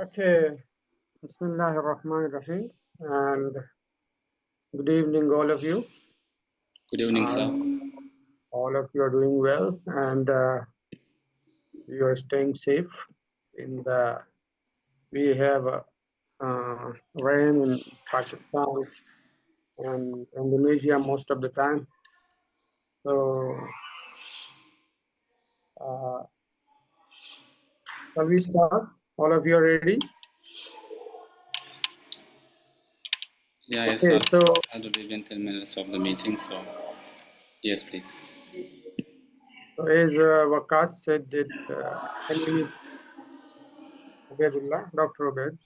Okay, Bismillahirrahmanirrahim, and good evening, all of you. Good evening, sir. All of you are doing well, and you are staying safe. In the we have rain in Pakistan and Indonesia most of the time. So, uh, shall we start? All of you are ready? Yeah, it's Okay, so already been 10 minutes of the meeting, so yes, please. as Waqas said that my name is Ubaidullah, Dr. Ubaid.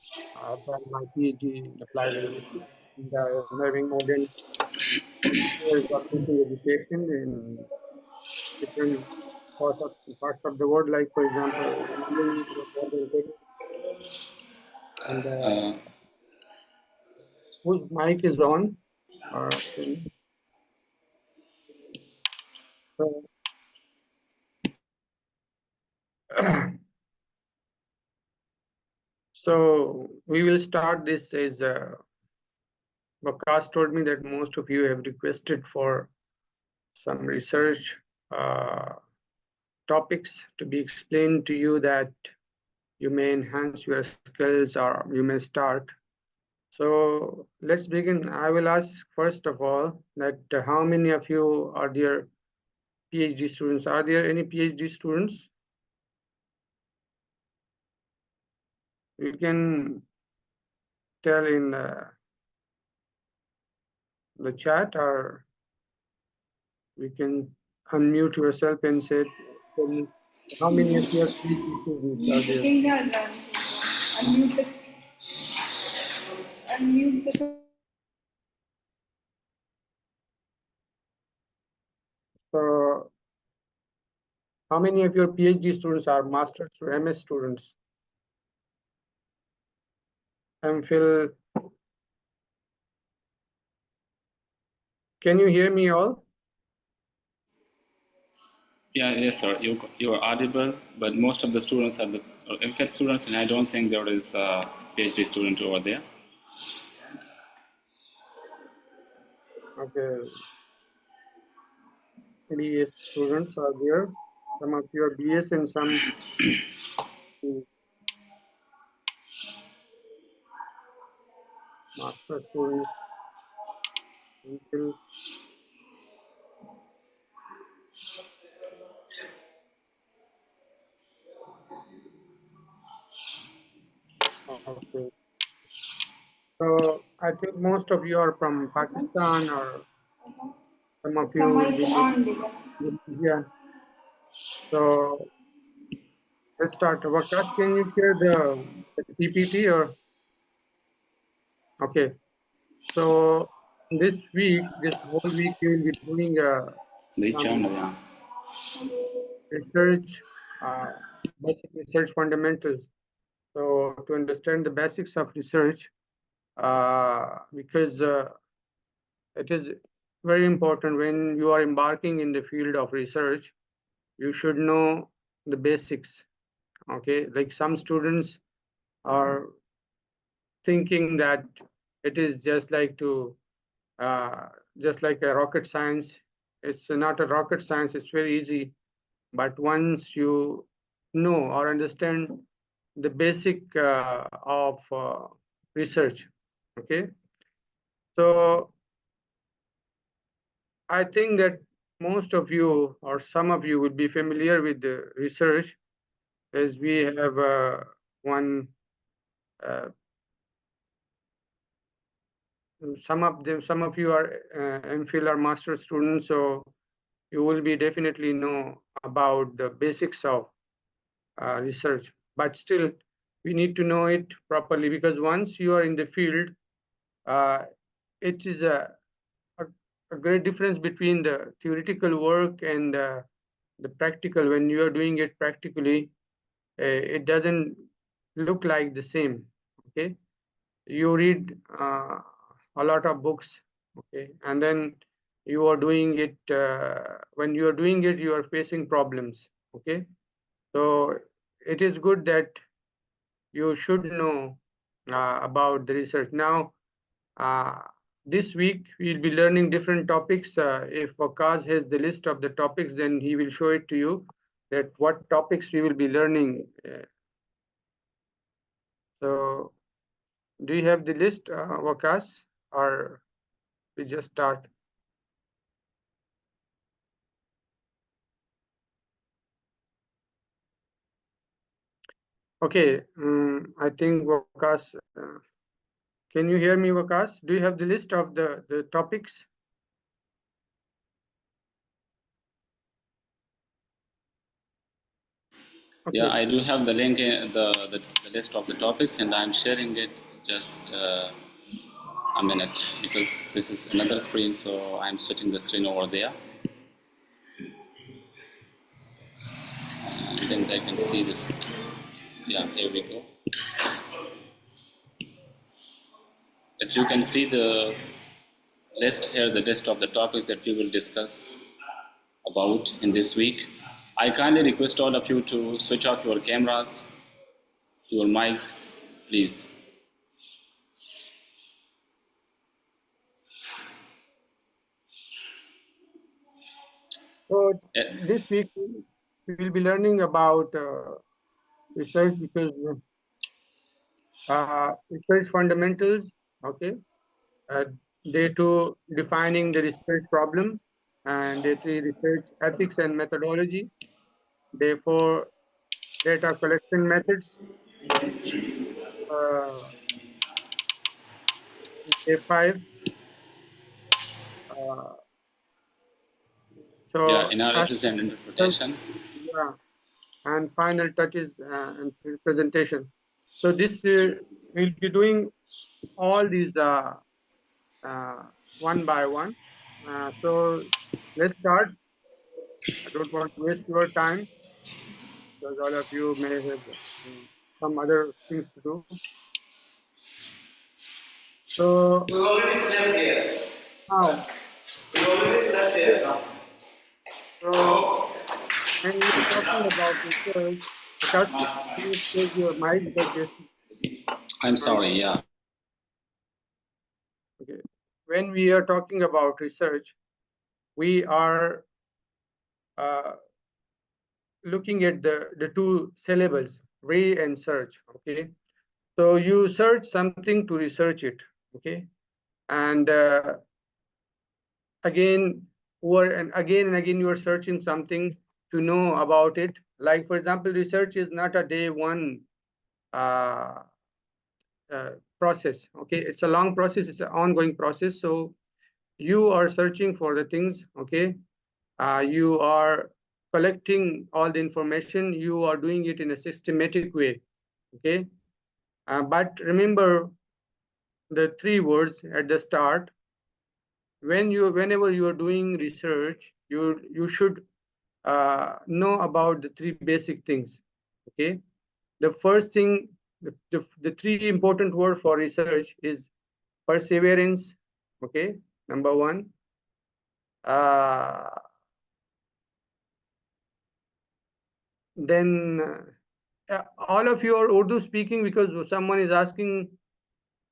I've done my PhD in applied linguistics, and I'm having more than 40 years of teaching education in different parts of the world, like, for example, England, more than 30. And Uh, whose mic is on? So, so we will start this as Waqas told me that most of you have requested for some research uh, topics to be explained to you that you may enhance your skills or you may start. So let's begin. I will ask first of all that how many of you are there PhD students? Are there any PhD students? You can tell in the chat, or we can unmute yourself and say, tell me how many of your PhD students are there? Unmute the So how many of your PhD students are masters or MS students? MPhil. Can you hear me all? yeah, yes, sir. You are audible, but most of the students are the MPhil students, and I don't think there is a PhD student over there. Okay, BS students are there. Some of you are BS and some master students. MPhil. Okay. So I think most of you are from Pakistan, or some of you will mic be on दिखा in India. So let's start. Waqas, can you share the PPT or okay? So this week, this whole week, we will be doing some research, uh, basic research fundamentals. So to understand the basics of research, because it is very important when you are embarking in the field of research, you should know the basics. Okay, like some students are thinking that it is just like a rocket science. It's not a rocket science, it's very easy. But once you know or understand the basic of research, okay, so I think that most of you or some of you will be familiar with the research, as we have one uh, some of you are MPhil or master students, so you will be definitely know about the basics of research. But still, we need to know it properly, because once you are in the field, uh, it is a, a great difference between the theoretical work and the practical. When you are doing it practically, it doesn't look like the same. Okay, you read a lot of books, okay, and then you are doing it. When you are doing it, you are facing problems. Okay, so it is good that you should know about the research. Now, this week we'll be learning different topics. If Waqas has the list of the topics, then he will show it to you that what topics we will be learning. So, do you have the list, Waqas, or we just start? Okay, I think Waqas, can you hear me, Waqas? Do you have the list of the topics? Okay. Yeah, I do have the link, the list of the topics, and I'm sharing it. Just a minute, because this is another screen, so I'm switching the screen over there. And then they can see this. Yeah, here we go. If you can see the list here, the list of the topics that we will discuss about in this week. I kindly request all of you to switch off your cameras, your mics, please. So this week we will be learning about research, because research fundamentals, okay, day 2 defining the research problem, and day 3 research ethics and methodology, day 4 data collection methods, day 5 so analysis and interpretation. Yeah, and final touches and presentation. So this we'll be doing all these one by one. So let's start. I don't want to waste your time, because all of you may have some other things to do. So we already slept here. now, We already slept here, son. so when we're talking about research, please take your mic, because I'm sorry, yeah. okay. When we are talking about research, we are looking at the two syllables, re and search, okay? So you search something to research it, okay? And again and again you are searching something to know about it. Like, for example, research is not a day one process, okay? It's a long process, it's an ongoing process. So you are searching for the things, okay? You are collecting all the information, you are doing it in a systematic way, okay? But remember the 3 words at the start. Whenever you are doing research, you should know about the 3 basic things, okay? The first thing, the 3 important word for research is perseverance, okay? Number 1. Then all of you are Urdu speaking, because someone is asking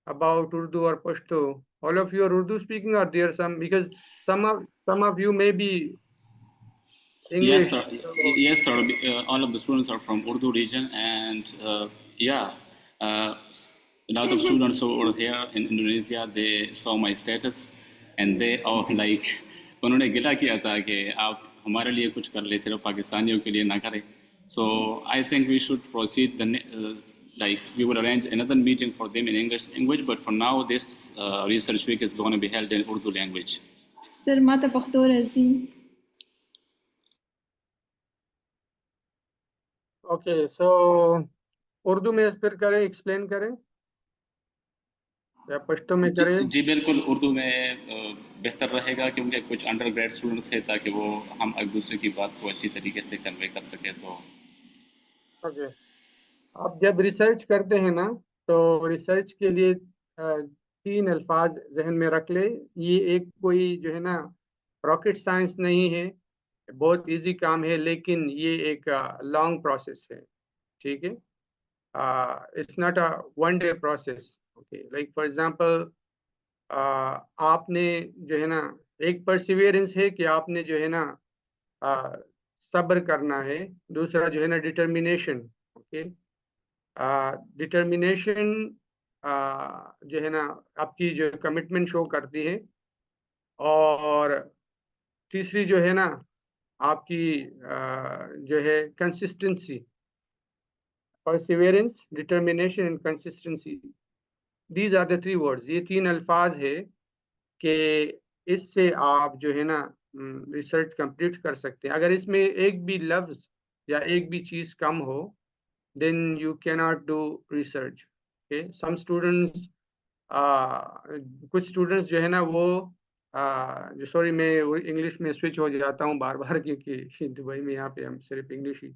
about Urdu or Pashto. All of you are Urdu speaking, or there are some, because some of you may be English. Yes, sir. Yes, sir. All of the students are from Urdu region, and a lot of students over here in Indonesia, they saw my status, and they are like, उन्होंने गिला किया था कि आप हमारे लिए कुछ कर ले, सिर्फ पाकिस्तानियों के लिए ना करें. So I think we should proceed. Like we will arrange another meeting for them in English language, but for now, this research week is going to be held in Urdu language. Sir, mata Pakhto razi. Okay, so Urdu में फिर करें, explain करें या पश्तो में करें? जी बिल्कुल, उर्दू में बेहतर रहेगा, क्योंकि कुछ अंडर ग्रेड स्टूडेंट्स हैं, ताकि वो हम एक दूसरे की बात को अच्छी तरीके से कन्वे कर सके. तो ओके, आप जब रिसर्च करते हैं ना, तो रिसर्च के लिए 3 अल्फाज जहन में रख ले. ये एक कोई जो है ना रॉकेट साइंस नहीं है, बहुत इजी काम है, लेकिन ये एक लॉन्ग प्रोसेस है, ठीक है? it's not a one-day process. Okay, like for example, आपने जो है ना, एक perseverance है कि आपने जो है ना सब्र करना है, दूसरा जो है ना डिटर्मिनेशन. ओके, डिटर्मिनेशन जो है ना आपकी जो कमिटमेंट शो करती है, और तीसरी जो है ना आपकी जो है consistency. Perseverance, determination and consistency, these are the three words. ये तीन अल्फाज है कि इससे आप जो है ना रिसर्च कंप्लीट कर सकते हैं. अगर इसमें एक भी लफ्ज या एक भी चीज कम हो, then you cannot do research. Okay, some students, कुछ स्टूडेंट्स जो है ना वो जो, सॉरी मैं इंग्लिश में स्विच हो जाता हूँ बार बार, क्योंकि दुबई में यहाँ पे हम सिर्फ इंग्लिश ही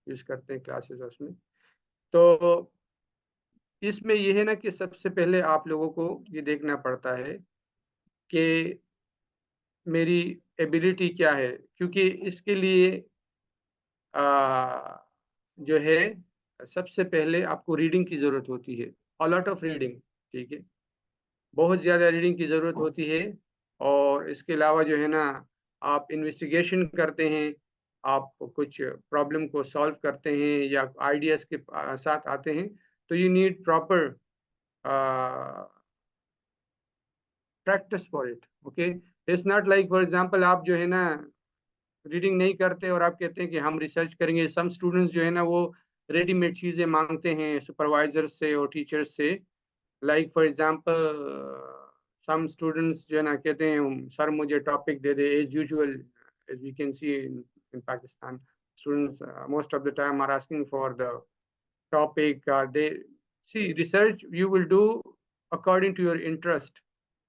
यूज करते हैं क्लासेस उसमें. तो इसमें ये है ना कि सबसे पहले आप लोगों को ये देखना पड़ता है कि मेरी एबिलिटी क्या है, क्योंकि इसके लिए जो है सबसे पहले आपको रीडिंग की ज़रूरत होती है, अ लॉट ऑफ रीडिंग. ठीक है, बहुत ज़्यादा रीडिंग की ज़रूरत होती है. और इसके अलावा जो है ना आप इन्वेस्टिगेशन करते हैं, आप कुछ प्रॉब्लम को सॉल्व करते हैं या आइडियाज़ के साथ आते हैं, तो you need proper practice for it. Okay, it's not like for example आप जो है ना रीडिंग नहीं करते और आप कहते हैं कि हम रिसर्च करेंगे. सम स्टूडेंट्स जो है ना वो रेडीमेड चीज़ें मांगते हैं सुपरवाइजर से और टीचर्स से. Like for example some students जो है ना कहते हैं सर मुझे टॉपिक दे दे. As usual, as we can see in Pakistan, students most of the time are asking for the topic. They see research you will do according to your interest.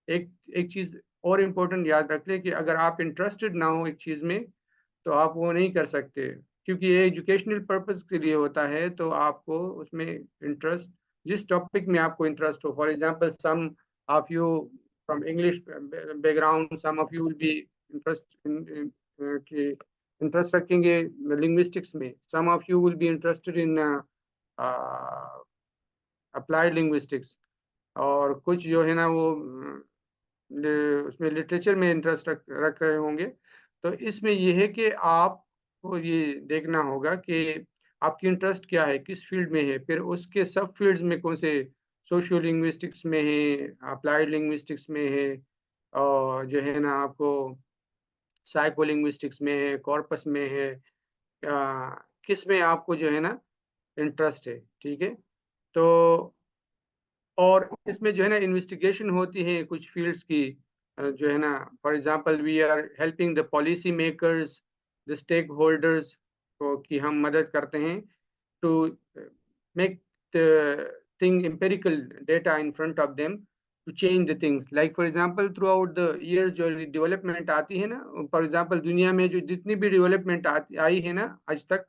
एक एक चीज़ और इम्पोर्टेंट याद रख ले कि अगर आप इंटरेस्टेड ना हो एक चीज़ में तो आप वो नहीं कर सकते, क्योंकि ये एजुकेशनल पर्पस के लिए होता है. तो आपको उसमें इंटरेस्ट, जिस टॉपिक में आपको इंटरेस्ट हो. For example some of you from English background, some of you will be interest in कि इंटरेस्ट रखेंगे लिंग्विस्टिक्स में, some of you will be interested in applied linguistics, और कुछ जो है ना वो उसमें लिटरेचर में इंटरेस्ट रख रहे होंगे. तो इसमें ये है कि आपको ये देखना होगा कि आपकी इंटरेस्ट क्या है, किस फील्ड में है, फिर उसके सब फील्ड्स में कौन से, सोशियो लिंग्विस्टिक्स में है, अप्लाइड लिंग्विस्टिक्स में है, और जो है ना आपको साइको लिंग्विस्टिक्स में है, कॉर्पस में है, किस में आपको जो है ना इंटरेस्ट है. ठीक है, तो और इसमें जो है ना इन्वेस्टिगेशन होती है कुछ फील्ड्स की, जो है ना for example we are helping the policy makers, the stakeholders को, कि हम मदद करते हैं to make the thing empirical data in front of them to change the things. Like for example throughout the years जो development आती है ना, फॉर एग्जांपल दुनिया में जो जितनी भी डेवलपमेंट आई है ना आज तक,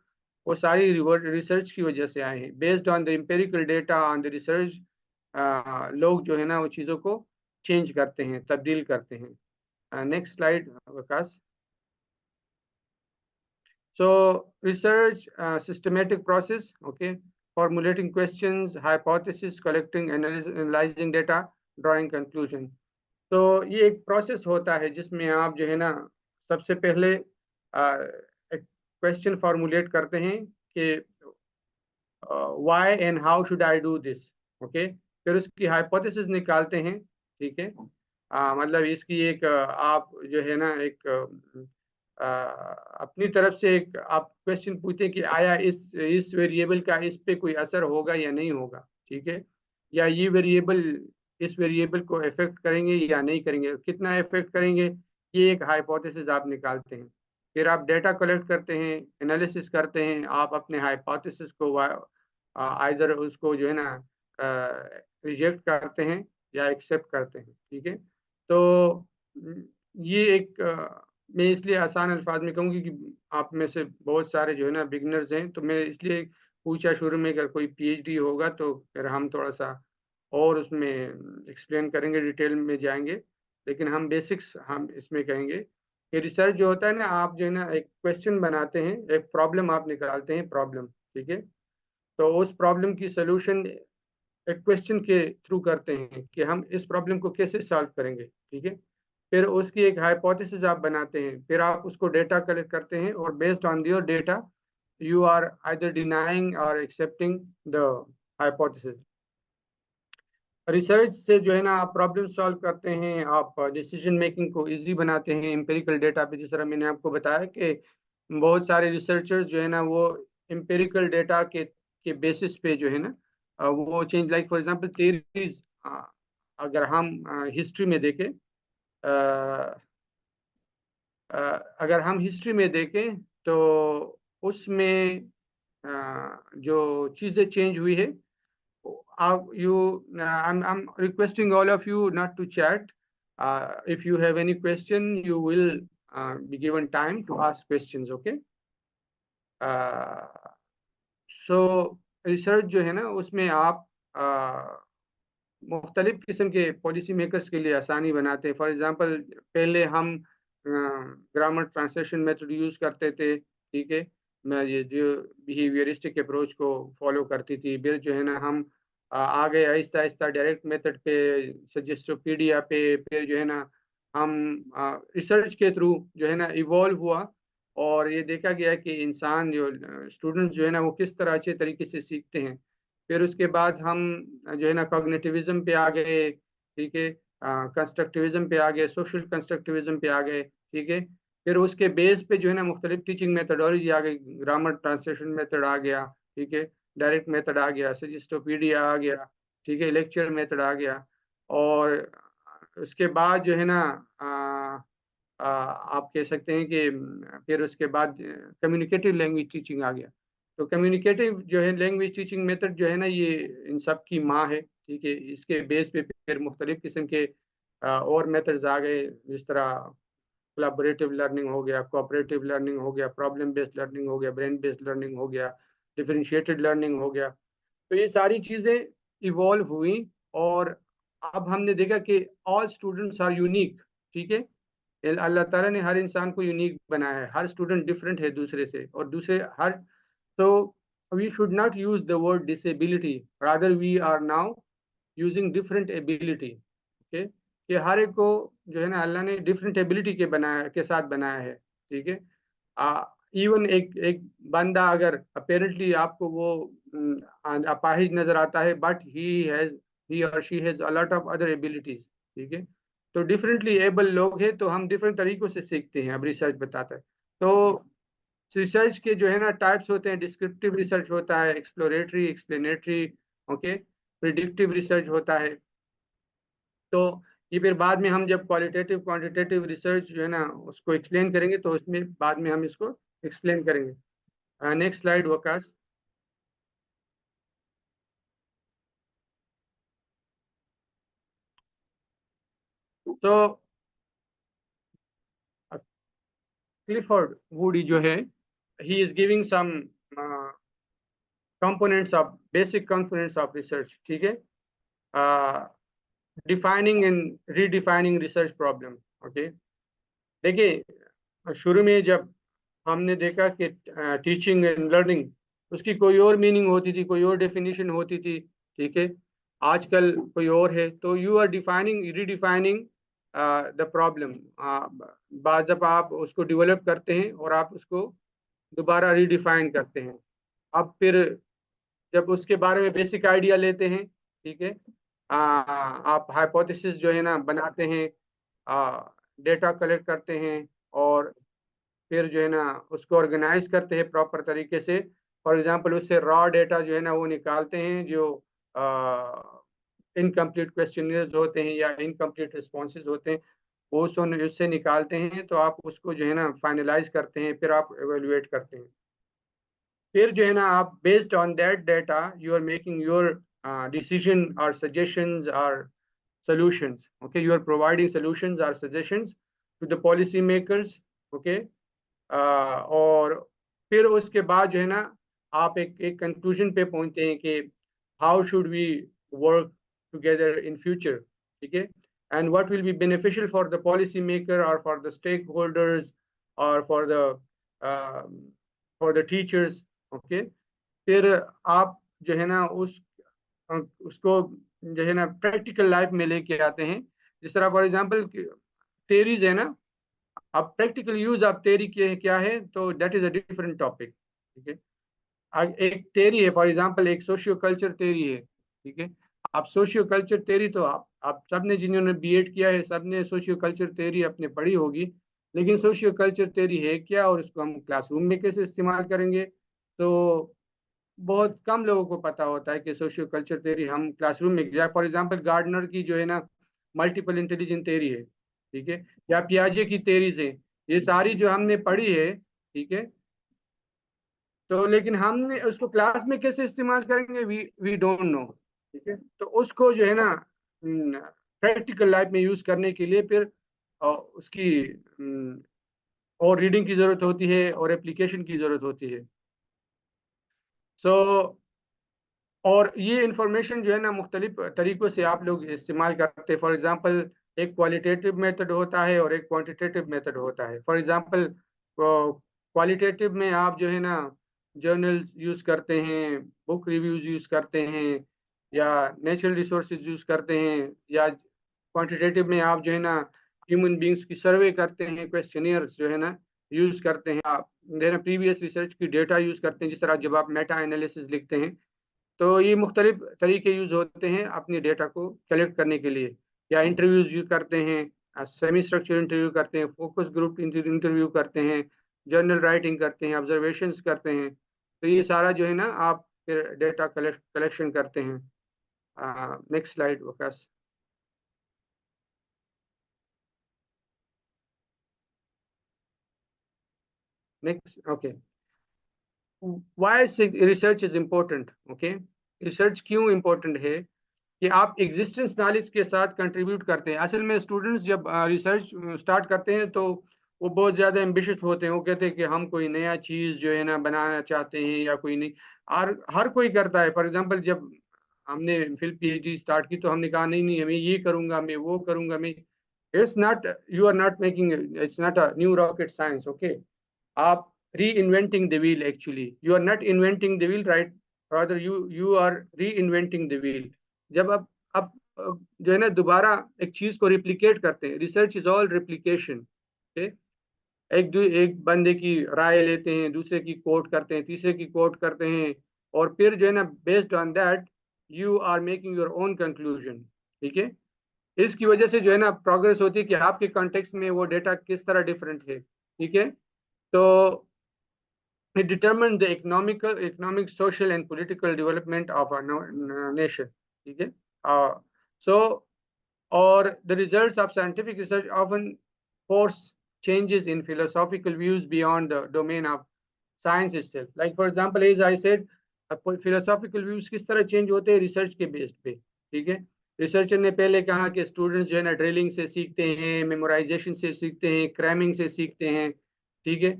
वो सारी रिसर्च की वजह से आए हैं. Based on the empirical data, on the research, लोग जो है ना वो चीज़ों को चेंज करते हैं, तब्दील करते हैं. Next slide Vikas. So research systematic process. Okay, formulating questions, hypothesis, collecting, analyzing data, drawing conclusion. तो ये एक प्रोसेस होता है जिसमें आप जो है ना सबसे पहले एक क्वेश्चन फॉर्मुलेट करते हैं कि why and how should I do this. Okay, फिर उसकी हाइपोथेसिस निकालते हैं. ठीक है, मतलब इसकी एक आप जो है ना एक अपनी तरफ से एक आप क्वेश्चन पूछते हैं कि आया इस वेरिएबल का इस पे कोई असर होगा या नहीं होगा. ठीक है, या ये वेरिएबल इस वेरिएबल को इफेक्ट करेंगे या नहीं करेंगे, कितना इफेक्ट करेंगे, ये एक हाइपोथेसिस आप निकालते हैं. फिर आप डेटा कलेक्ट करते हैं, एनालिसिस करते हैं, आप अपने हाइपोथेसिस को आइदर उसको जो है ना रिजेक्ट करते हैं या एक्सेप्ट करते हैं. ठीक है, तो ये एक मैं इसलिए आसान अल्फाज में कहूँगी कि आप में से बहुत सारे जो है ना बिगनर्स हैं, तो मैं इसलिए पूछा शुरू में, अगर कोई पीएचडी होगा तो फिर हम थोड़ा सा और उसमें एक्सप्लेन करेंगे, डिटेल में जाएंगे, लेकिन हम बेसिक्स हम इसमें कहेंगे कि रिसर्च जो होता है ना, आप जो है ना एक क्वेश्चन बनाते हैं, एक प्रॉब्लम आप निकालते हैं, प्रॉब्लम. ठीक है, तो उस प्रॉब्लम की सोल्यूशन एक क्वेश्चन के थ्रू करते हैं कि हम इस प्रॉब्लम को कैसे सॉल्व करेंगे, ठीक है। फिर उसकी एक हाइपोथेसिस आप बनाते हैं, फिर आप उसको डेटा कलेक्ट करते हैं और based on your data you are either denying और एक्सेप्टिंग द हाइपोथेसिस। रिसर्च से जो है ना आप प्रॉब्लम सॉल्व करते हैं, आप डिसीजन मेकिंग को इजी बनाते हैं एम्पेरिकल डेटा पे। जिस तरह मैंने आपको बताया कि बहुत सारे रिसर्चर्स जो है ना वो एम्पेरिकल डेटा के बेसिस पे जो है ना वो change, like for example theories, अगर हम हिस्ट्री में देखें, अगर हम हिस्ट्री में देखें तो उसमें जो चीज़ें चेंज हुई है, I'm requesting all of you not to chat. If you have any question, you will be given time to ask questions, okay? So research जो है ना उसमें आप मुख्तलिफ किस्म के पॉलिसी मेकर्स के लिए आसानी बनाते हैं। फॉर एग्जांपल पहले हम ग्रामर ट्रांसलेशन मेथड यूज़ करते थे, ठीक है, मैं ये जो बिहेवियरिस्टिक अप्रोच को फॉलो करती थी। फिर जो है ना हम आ गए आहिस्ता आहिस्ता डायरेक्ट मेथड पे, सजेस्टोपीडिया पे। फिर जो है ना हम रिसर्च के थ्रू जो है ना इवॉल्व हुआ और ये देखा गया कि इंसान जो स्टूडेंट्स जो है ना वो किस तरह अच्छे तरीके से सीखते हैं। फिर उसके बाद हम जो है ना कॉग्निटिविज्म पे आ गए, ठीक है, कंस्ट्रक्टिविज्म पे आ गए, सोशल कंस्ट्रक्टिविज्म पे आ गए, ठीक है। फिर उसके बेस पे जो है ना मुख्तलिफ टीचिंग मेथडोलॉजी आ गई, ग्रामर ट्रांसलेशन मेथड आ गया, ठीक है, डायरेक्ट मेथड आ गया, सजेस्टोपीडिया आ गया, ठीक है, लेक्चर मेथड आ गया। और उसके बाद जो है ना आप कह सकते हैं कि फिर उसके बाद कम्युनिकेटिव लैंग्वेज टीचिंग आ गया। तो कम्युनिकेटिव जो है लैंग्वेज टीचिंग मेथड जो है ना ये इन सब की माँ है, ठीक है। इसके बेस पे फिर मुख्तलिफ किस्म के और मेथड्स आ गए, जिस तरह कोलैबोरेटिव लर्निंग हो गया, कोऑपरेटिव लर्निंग हो गया, प्रॉब्लम बेस्ड लर्निंग हो गया, ब्रेन बेस्ड लर्निंग हो गया, डिफरेंशिएटेड लर्निंग हो गया। तो ये सारी चीज़ें इवॉल्व हुई और अब हमने देखा कि ऑल स्टूडेंट्स आर यूनिक, ठीक है। अल्लाह ताला ने हर इंसान को यूनिक बनाया है, हर स्टूडेंट डिफरेंट है दूसरे से, और दूसरे हर, तो we should not use the word disability, rather we are now using different ability, okay. कि हर एक को जो है ना अल्लाह ने डिफरेंट एबिलिटी के साथ बनाया है, ठीक है। इवन एक एक बंदा अगर अपेरेंटली आपको वो अपाहिज नजर आता है, बट ही और she has a lot of other abilities, ठीक है। तो डिफरेंटली एबल लोग हैं, तो हम डिफरेंट तरीकों से सीखते हैं, अब रिसर्च बताता है। तो रिसर्च के जो है ना टाइप्स होते हैं, डिस्क्रिप्टिव रिसर्च होता है, exploratory, explanatory, okay, predictive research होता है। तो ये फिर बाद में हम जब क्वालिटेटिव क्वांटिटेटिव रिसर्च जो है ना उसको एक्सप्लेन करेंगे, तो उसमें बाद में हम इसको एक्सप्लेन करेंगे। Next slide Waqas. तो क्लिफोर्ड वुडी जो है, he is giving some components of basic components of research, ठीक है, defining and redefining research problem, okay. देखिए शुरू में जब हमने देखा कि टीचिंग एंड लर्निंग, उसकी कोई और मीनिंग होती थी, कोई और डेफिनेशन होती थी, ठीक है। आजकल कोई और है, तो you are defining redefining the problem. बाद जब आप उसको डेवलप करते हैं और आप उसको दोबारा रीडिफाइन करते हैं, अब फिर जब उसके बारे में बेसिक आइडिया लेते हैं, ठीक है, आप हाइपोथेसिस जो है ना बनाते हैं, डेटा कलेक्ट करते हैं और फिर जो है ना उसको ऑर्गेनाइज करते हैं प्रॉपर तरीके से। फॉर एग्जांपल उससे रॉ डेटा जो है ना वो निकालते हैं, जो इनकम्प्लीट क्वेश्चनर्स होते हैं या इनकम्प्लीट रिस्पॉन्सेज होते हैं, वो उससे निकालते हैं। तो आप उसको जो है ना फाइनलाइज करते हैं, फिर आप एवेलुएट करते हैं। फिर जो है ना आप based on that data you are making your decision और सजेशंस और solutions, okay, you are providing solutions or suggestions to the policy makers, okay। और फिर उसके बाद जो है ना आप एक कंक्लूजन पे पहुंचते हैं कि how should we work together in future, ठीक है, and what will be beneficial for the policy maker और फॉर द स्टेक होल्डर्स और फॉर द टीचर्स, ओके। फिर आप जो है ना उसको जो है ना प्रैक्टिकल लाइफ में लेके आते हैं। जिस तरह फॉर एग्जांपल थेरीज है ना, अब प्रैक्टिकल यूज ऑफ थेरी के क्या है, तो that is a different topic. ठीक है, एक थेरी है फॉर एग्जांपल, एक सोशियो कल्चर थेरी है। ठीक है, आप सोशियो कल्चर थेरी तो आप सबने जिन्होंने बीएड किया है सबने सोशियो कल्चर थेरी अपने पढ़ी होगी, लेकिन सोशियो कल्चर थेरी है क्या और उसको हम क्लासरूम में कैसे इस्तेमाल करेंगे, तो बहुत कम लोगों को पता होता है कि सोशियो कल्चर थेरी हम क्लासरूम में, या फॉर एग्जांपल गार्डनर की जो है ना मल्टीपल इंटेलिजेंस थेरी है। ठीक है, या पियाजे की थेरीज है, ये सारी जो हमने पढ़ी है। ठीक है, तो लेकिन हमने उसको क्लास में कैसे इस्तेमाल करेंगे, वी डोंट नो। ठीक है, तो उसको जो है ना प्रैक्टिकल लाइफ में यूज करने के लिए फिर उसकी और रीडिंग की जरूरत होती है और एप्लीकेशन की जरूरत होती है। सो और ये इंफॉर्मेशन जो है ना मुख्तलिफ तरीकों से आप लोग इस्तेमाल करते हैं। फॉर एग्जांपल एक क्वालिटेटिव मेथड होता है और एक क्वांटिटेटिव मेथड होता है। फॉर एग्जांपल क्वालिटेटिव में आप जो है ना जर्नल्स यूज़ करते हैं, बुक रिव्यूज यूज़ करते हैं, या नेचुरल रिसोर्सेज यूज़ करते हैं, या क्वांटिटेटिव में आप जो है ना ह्यूमन बींग्स की सर्वे करते हैं, क्वेश्चनियर्स जो है ना यूज़ करते हैं, आप जो है ना प्रीवियस रिसर्च की डेटा यूज़ करते हैं, जिस तरह जब आप मेटा एनालिसिस लिखते हैं। तो ये मुख्तलिफ तरीके यूज़ होते हैं अपनी डेटा को कलेक्ट करने के लिए, या इंटरव्यूज यूज करते हैं, सेमी स्ट्रक्चर इंटरव्यू करते हैं, फोकस ग्रुप इंटरव्यू करते हैं, जर्नल राइटिंग करते हैं, ऑब्जर्वेशंस करते हैं। तो ये सारा जो है ना आप फिर डेटा कलेक्शन करते हैं। Next slide Waqas. Next, okay. Why research is important? Okay, research क्यों इम्पोर्टेंट है कि आप एग्जिस्टेंस नॉलेज के साथ कंट्रीब्यूट करते हैं। असल में स्टूडेंट्स जब रिसर्च स्टार्ट करते हैं तो वो बहुत ज़्यादा एम्बिशियस होते हैं। वो कहते हैं कि हम कोई नया चीज़ जो है ना बनाना चाहते हैं, या कोई नहीं। और हर कोई करता है। फॉर एग्जांपल जब हमने फिर पीएचडी स्टार्ट की तो हमने कहा नहीं नहीं, मैं ये करूँगा, मैं वो करूँगा, मैं it's not, you are not making, it's not a new rocket science. Okay, आप reinventing the wheel, actually you are not inventing the wheel, right? rather you are reinventing the wheel। जब आप जो है ना दोबारा एक चीज को रिप्लिकेट करते हैं, research is all replication. Okay, एक बंदे की राय लेते हैं, दूसरे की कोट करते हैं, तीसरे की कोट करते हैं, और फिर जो है ना based on that you are making your own conclusion. ठीक है, इसकी वजह से जो है ना प्रोग्रेस होती है कि आपके कॉन्टेक्स्ट में वो डेटा किस तरह डिफरेंट है। ठीक है, तो it determined the economic, social, and political development of a nation. ठीक है, so or the results of scientific research often force changes in philosophical views beyond the domain of science itself. Like for example, as I said, philosophical views किस तरह change होते हैं research के based पे। ठीक है, रिसर्चर ने पहले कहा कि स्टूडेंट्स जो है ना ड्रिलिंग से सीखते हैं, मेमोराइजेशन से सीखते हैं, क्रैमिंग से सीखते हैं। ठीक है,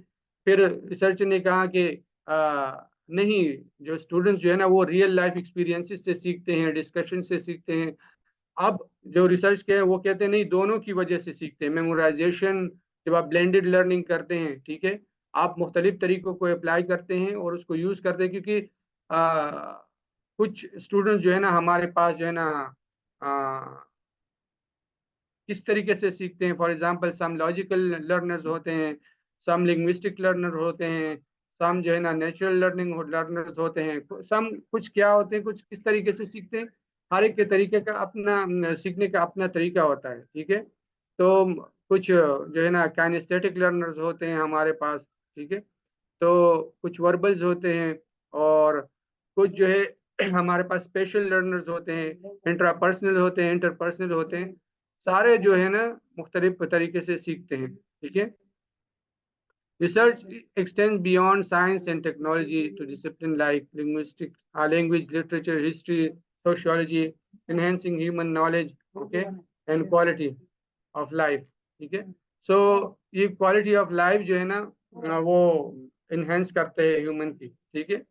फिर रिसर्चर ने कहा कि नहीं, जो स्टूडेंट्स जो है ना वो रियल लाइफ एक्सपीरियंसेस से सीखते हैं, डिस्कशन से सीखते हैं। अब जो रिसर्च के हैं वो कहते हैं नहीं, दोनों की वजह से सीखते हैं। मेमोराइजेशन जब आप ब्लेंडेड लर्निंग करते हैं, ठीक है, आप मुख्तलिफ तरीकों को अप्लाई करते हैं और उसको यूज़ करते हैं, क्योंकि कुछ स्टूडेंट्स जो है ना हमारे पास जो है ना किस तरीके से सीखते हैं। For example some logical learners होते हैं, सम लिंग्विस्टिक लर्नर होते हैं, सम जो है ना नेचुरल लर्निंग लर्नर्स होते हैं, सम कुछ क्या होते हैं, कुछ किस तरीके से सीखते हैं। हर एक के तरीके का अपना सीखने का अपना तरीका होता है। ठीक है, तो कुछ जो है ना काइनेस्थेटिक लर्नर्स होते हैं हमारे पास। ठीक है, तो कुछ वर्बल्स होते हैं, और कुछ जो है हमारे पास स्पेशल लर्नर्स होते हैं, इंट्रापर्सनल होते हैं, इंटरपर्सनल होते हैं। सारे जो है ना मुख्तलिफ तरीके से सीखते हैं। ठीक है, research extends beyond science and technology to discipline like language, literature, history, sociology, enhancing human knowledge, okay, and quality of life। ठीक है, so ये quality of life जो है ना वो enhance करते हैं human की। ठीक है,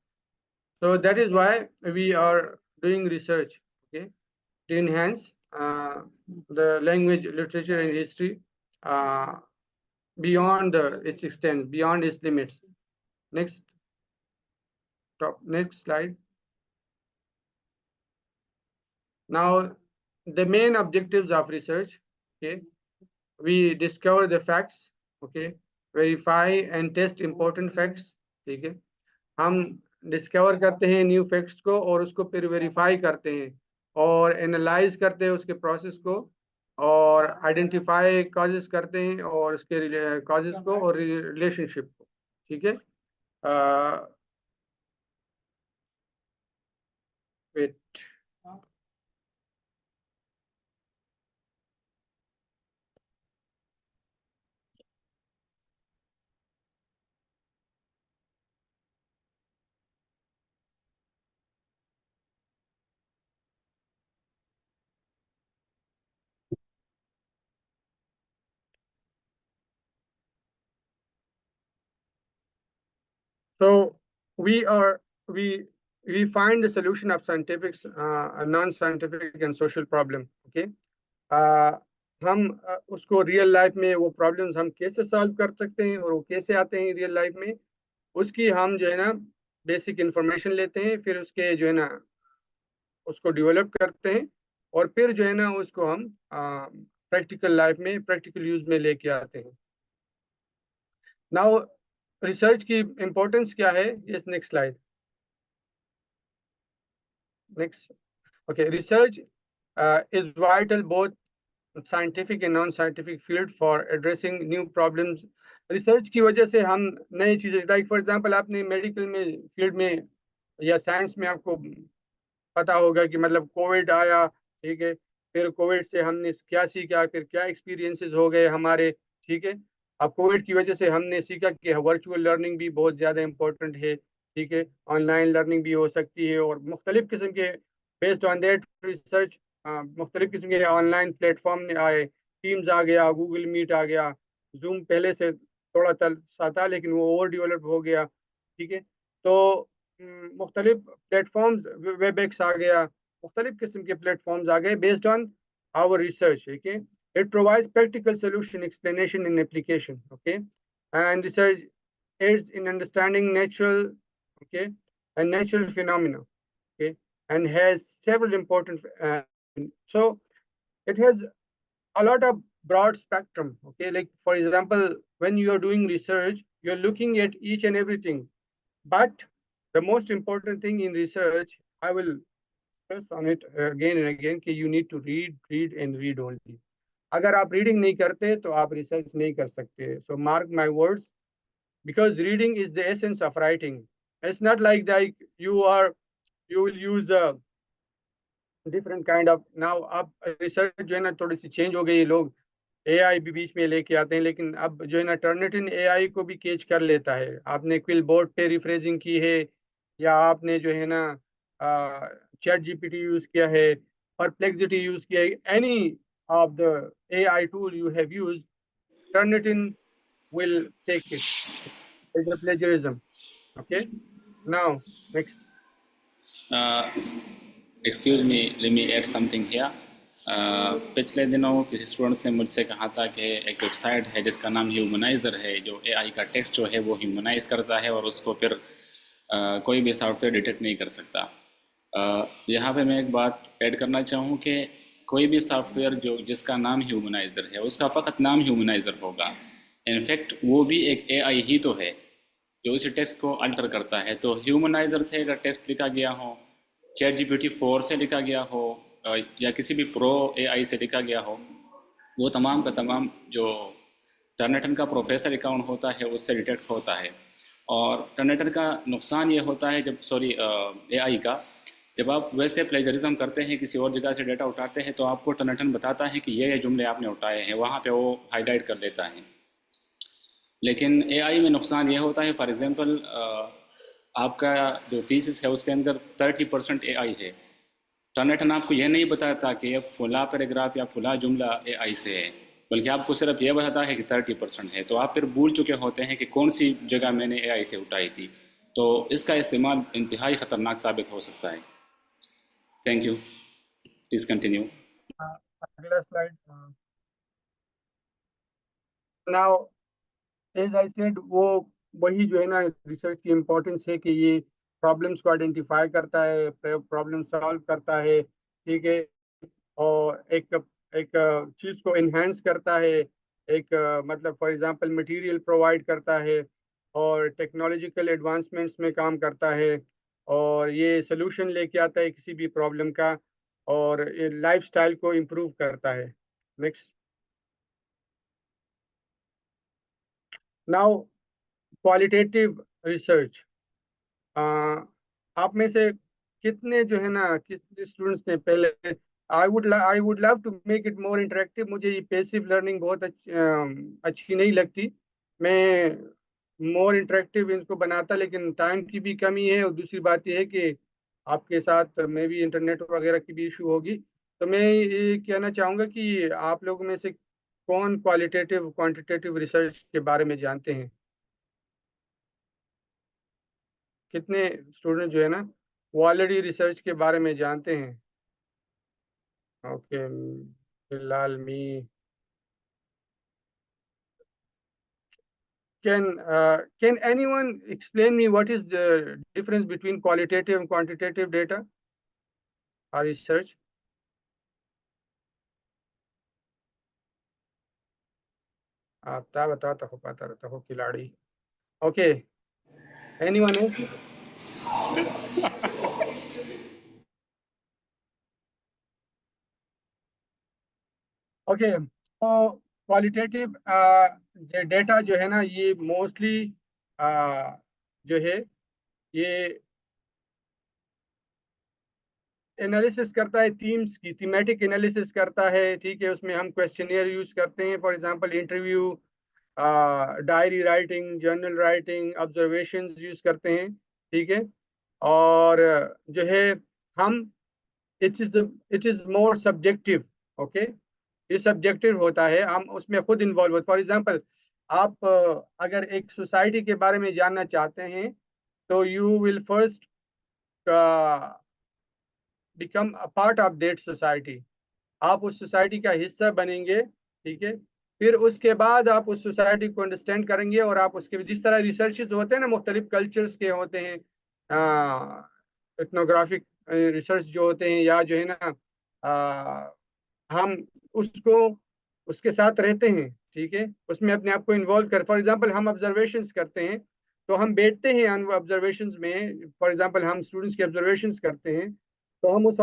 so that is why we are doing research, okay, to enhance the language, literature, and history beyond its extent, beyond its limits। Next, next slide. Now, the main objectives of research, okay, we discover the facts, okay, verify and test important facts, ठीक है, हम discover करते हैं new facts को और उसको फिर verify करते हैं और एनालाइज करते हैं उसके प्रोसेस को और आइडेंटिफाई कॉजेस करते हैं और उसके कॉजेस को और रिलेशनशिप को, ठीक है। Wait, so we are we find the solution of scientific, non-scientific and social problem, okay। हम उसको रियल लाइफ में वो प्रॉब्लम्स हम कैसे सॉल्व कर सकते हैं और वो कैसे आते हैं रियल लाइफ में, उसकी हम जो है ना बेसिक इंफॉर्मेशन लेते हैं, फिर उसके जो है ना उसको डेवलप करते हैं और फिर जो है ना उसको हम प्रैक्टिकल लाइफ में प्रैक्टिकल यूज में लेके आते हैं। नाउ रिसर्च की इम्पोर्टेंस क्या है, इस next slide, next, okay. Research is vital both scientific and non scientific field for addressing new problems. Research की वजह से हम नई चीज़ें, लाइक फॉर एग्जांपल आपने मेडिकल में फील्ड में या साइंस में आपको पता होगा कि मतलब कोविड आया, ठीक है, फिर कोविड से हमने क्या सीखा, फिर क्या एक्सपीरियंसेस हो गए हमारे, ठीक है। अब कोविड की वजह से हमने सीखा कि वर्चुअल लर्निंग भी बहुत ज़्यादा इम्पोर्टेंट है, ठीक है, ऑनलाइन लर्निंग भी हो सकती है और मुख्तलिफ किस्म के बेस्ड ऑन दैट रिसर्च मुख्तलिफ किस्म के ऑनलाइन प्लेटफॉर्म आए, टीम्स आ गया, गूगल मीट आ गया, जूम पहले से थोड़ा सा था लेकिन वो ओवर डेवलप हो गया, ठीक है। तो मुख्तलिफ प्लेटफॉर्म्स, वेबएक्स आ गया, मुख्तलिफ किस्म के प्लेटफॉर्म्स आ गए based on our research, okay. It provides practical solution, explanation, and application, okay, and research aids in understanding natural, okay, and natural phenomena, okay, and has several important, so it has a lot of broad spectrum, okay. Like for example, when you are doing research, you're looking at each and everything, but the most important thing in research, I will stress on it again and again, कि you need to read and read only. अगर आप reading नहीं करते तो आप research नहीं कर सकते। So mark my words, because reading is the essence of writing. It's not like that you will use a different kind of, now अब रिसर्च जो है ना थोड़ी सी चेंज हो गई, लोग एआई भी बीच में लेके आते हैं, लेकिन अब जो है ना टर्निटिन एआई को भी कैच कर लेता है। आपने क्विल बोर्ड पे रिफ्रेजिंग की है या आपने जो है ना चैट जीपीटी यूज किया है, परप्लेक्सिटी यूज किया है, any of the AI tool you have used, Turnitin will take it. It's a plagiarism. Okay. Now, next. Excuse me, let me add something here. पिछले दिनों किसी स्टूडेंट्स ने मुझसे कहा था कि एक वेबसाइट है जिसका नाम ह्यूमनाइज़र है, जो एआई का टेक्स्ट जो है वो ह्यूमनाइज करता है और उसको फिर कोई भी सॉफ्टवेयर डिटेक्ट नहीं कर सकता। यहाँ पे मैं एक बात ऐड करना चाहूँ कि कोई भी सॉफ्टवेयर जो जिसका नाम ह्यूमनाइज़र है उसका फ़कत नाम ह्यूमनाइज़र होगा। इनफैक्ट वो भी एक एआई ही तो है जो उस टेक्स्ट को अल्टर करता है। तो ह्यूमनाइज़र से अगर टेक्स्ट लिखा गया हो, चैट जीपीटी 4 से लिखा गया हो या किसी भी प्रो एआई से लिखा गया हो, वो तमाम का तमाम जो टर्निटन का प्रोफेसर अकाउंट होता है उससे डिटेक्ट होता है। और टर्निटन का नुकसान ये होता है जब एआई का, जब आप वैसे प्लेजरिज्म करते हैं, किसी और जगह से डेटा उठाते हैं, तो आपको टर्निटन बताता है कि ये जुमले आपने उठाए हैं, वहाँ पे वो हाईलाइट कर देता है। लेकिन एआई में नुकसान ये होता है, फॉर एग्जांपल आपका जो थीसिस है उसके अंदर 30% एआई है, टर्निटन आपको यह नहीं बताता कि ये फुला पैराग्राफ या फुला जुमला एआई से है, बल्कि आपको सिर्फ ये बताता है कि 30% है। तो आप फिर भूल चुके होते हैं कि कौन सी जगह मैंने एआई से उठाई थी। तो इसका इस्तेमाल इंतहाई ख़तरनाक साबित हो सकता है। Thank you, please continue. अगला slide. Now as I said, वो वही जो है ना रिसर्च की इम्पोर्टेंस है कि ये प्रॉब्लम्स को आइडेंटिफाई करता है, प्रॉब्लम सॉल्व करता है, ठीक है, और एक चीज़ को इन्हेंस करता है, एक मतलब फॉर एग्जांपल मटेरियल प्रोवाइड करता है, और टेक्नोलॉजिकल एडवांसमेंट्स में काम करता है, और ये सोल्यूशन लेके आता है किसी भी प्रॉब्लम का, और ये लाइफस्टाइल को इम्प्रूव करता है। नेक्स्ट। Now qualitative research. आप में से कितने जो है ना, कितने स्टूडेंट्स ने पहले, I would love to make it more interactive. मुझे ये पैसिव लर्निंग बहुत अच्छी नहीं लगती। मैं मोर इंटरेक्टिव इनको बनाता, लेकिन टाइम की भी कमी है, और दूसरी बात यह है कि आपके साथ में भी इंटरनेट वगैरह की भी इशू होगी। तो मैं ये कहना चाहूँगा कि आप लोगों में से कौन क्वालिटेटिव क्वांटिटेटिव रिसर्च के बारे में जानते हैं? कितने स्टूडेंट जो है ना वो ऑलरेडी रिसर्च के बारे में जानते हैं? ओके, फिलहाल मी can anyone explain me what is the difference between qualitative and quantitative data or research? आता बताता हो, पाता रहता हो खिलाड़ी। Okay, anyone else? ओके, तो क्वालिटेटिव डेटा जो है ना, ये मोस्टली जो है ये एनालिसिस करता है, थीम्स की, थीमेटिक एनालिसिस करता है। ठीक है, उसमें हम क्वेश्चनियर यूज करते हैं, for example interview, diary writing, journal writing, observations use करते हैं। ठीक है, और जो है हम it is more subjective. Okay, ये सब्जेक्टिव होता है, हम उसमें खुद इन्वॉल्व होते। फॉर एग्जांपल आप अगर एक सोसाइटी के बारे में जानना चाहते हैं, तो you will first become a part of that society. आप उस सोसाइटी का हिस्सा बनेंगे। ठीक है, फिर उसके बाद आप उस सोसाइटी को अंडरस्टैंड करेंगे, और आप उसके जिस तरह रिसर्चेस होते हैं ना, मुख्तलिफ कल्चर्स के होते हैं, इथनोग्राफिक रिसर्च जो होते हैं, या जो है ना हम उसको उसके साथ रहते हैं। ठीक है, उसमें अपने आप को इन्वॉल्व कर, फॉर एग्जांपल हम ऑब्जर्वेशंस करते हैं, तो हम बैठते हैं ऑब्जर्वेशंस में। फॉर एग्जांपल हम स्टूडेंट्स के ऑब्जर्वेशंस करते हैं, तो हम उस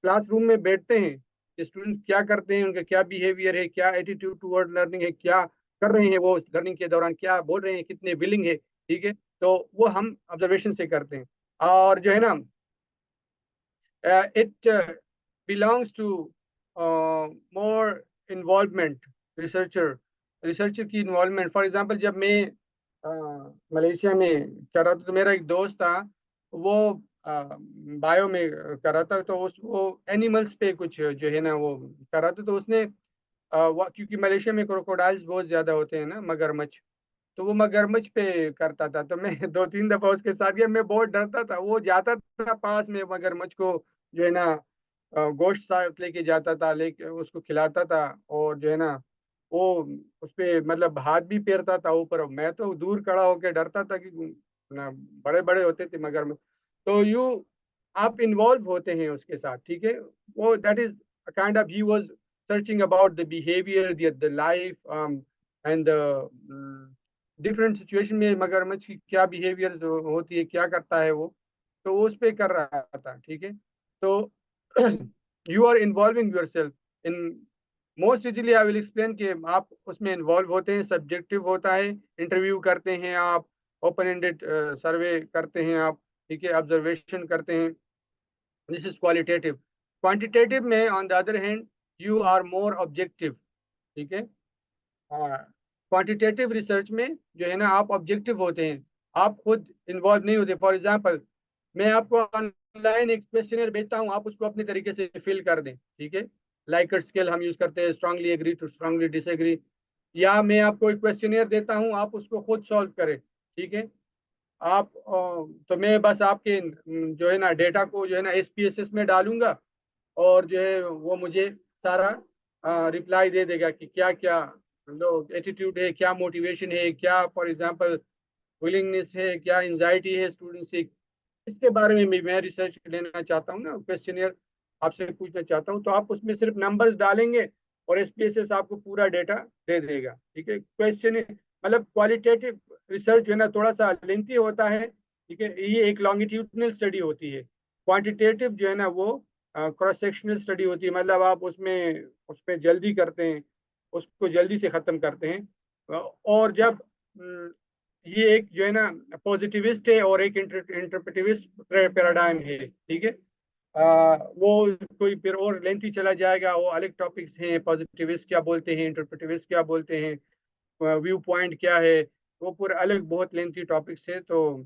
क्लासरूम में बैठते हैं कि स्टूडेंट्स क्या करते हैं, उनका क्या बिहेवियर है, क्या एटीट्यूड टुवर्ड लर्निंग है, क्या कर रहे हैं वो लर्निंग के दौरान, क्या बोल रहे हैं, कितने विलिंग है। ठीक है, तो वो हम ऑब्जर्वेशन से करते हैं। और जो है ना, it belongs to more involvement, researcher की इन्वॉल्वमेंट। फॉर एग्जांपल जब मैं मलेशिया में कर रहा था, तो मेरा एक दोस्त था, वो बायो में कर रहा था, तो उस वो एनिमल्स पे कुछ जो है ना वो कर रहा था। तो उसने क्योंकि मलेशिया में क्रोकोडाइल्स बहुत ज्यादा होते हैं ना, मगरमच्छ, तो वो मगरमच्छ पे करता था। तो मैं 2-3 दफा उसके साथ गया, मैं बहुत डरता था। वो जाता था पास में मगरमच्छ को जो है ना गोश्त साथ लेके जाता था, लेके उसको खिलाता था, और जो है ना वो उस पे मतलब हाथ भी फेरता था ऊपर। मैं तो दूर खड़ा होकर डरता था कि ना बड़े बड़े होते थे मगरमच्छ। तो आप इन्वॉल्व होते हैं उसके साथ। ठीक है, वो that is kind of he was searching about the behaviour, the life and different situation में मगरमच्छ की क्या बिहेवियर होती है, क्या करता है वो, तो वो उस पे कर रहा था। ठीक है, तो you are involving yourself in most easily I will explain कि आप उसमें इन्वॉल्व होते हैं, सब्जेक्टिव होता है, इंटरव्यू करते हैं आप, ओपन एंडेड सर्वे करते हैं आप। ठीक है, ऑब्जर्वेशन करते हैं, दिस इज क्वालिटेटिव। क्वांटिटेटिव में on the other hand you are more objective. ठीक है, क्वांटिटेटिव रिसर्च में जो है ना आप ऑब्जेक्टिव होते हैं, आप खुद इन्वॉल्व नहीं होते। फॉर एग्जांपल मैं आपको ऑनलाइन एक क्वेश्चनर भेजता हूँ, आप उसको अपने तरीके से फिल कर दें। ठीक है, लाइकर्ट स्केल हम यूज करते हैं, strongly agree to strongly disagree. या मैं आपको एक क्वेश्चनर देता हूँ, आप उसको खुद सॉल्व करें। ठीक है, आप तो मैं बस आपके जो है ना डेटा को जो है ना SPSS में डालूंगा, और जो है वो मुझे सारा रिप्लाई दे देगा कि क्या क्या लोग एटीट्यूड है, क्या मोटिवेशन है, क्या फॉर एग्जांपल विलिंगनेस है, क्या एंजाइटी है स्टूडेंट से। इसके बारे में भी मैं रिसर्च लेना चाहता हूँ ना, क्वेश्चनियर। आपसे पूछना चाहता हूँ, तो आप उसमें सिर्फ नंबर्स डालेंगे और SPSS आपको पूरा डेटा दे देगा। ठीक है, क्वेश्चन मतलब क्वालिटेटिव रिसर्च जो है ना थोड़ा सा लेंथी होता है। ठीक है, ये एक लॉन्गिट्यूडनल स्टडी होती है। क्वांटिटेटिव जो है ना वो क्रॉस सेक्शनल स्टडी होती है, मतलब आप उसमें जल्दी करते हैं, उसको जल्दी से ख़त्म करते हैं। और जब ये एक जो है ना पॉजिटिविस्ट है और एक इंटरप्रेटिविस्ट पैराडाइम है। ठीक है, वो कोई फिर और लेंथी चला जाएगा, वो अलग टॉपिक्स हैं, पॉजिटिविस्ट क्या बोलते हैं, इंटरप्रेटिविस्ट क्या बोलते हैं, व्यू पॉइंट क्या है, वो पूरे अलग बहुत लेंथी टॉपिक्स है, तो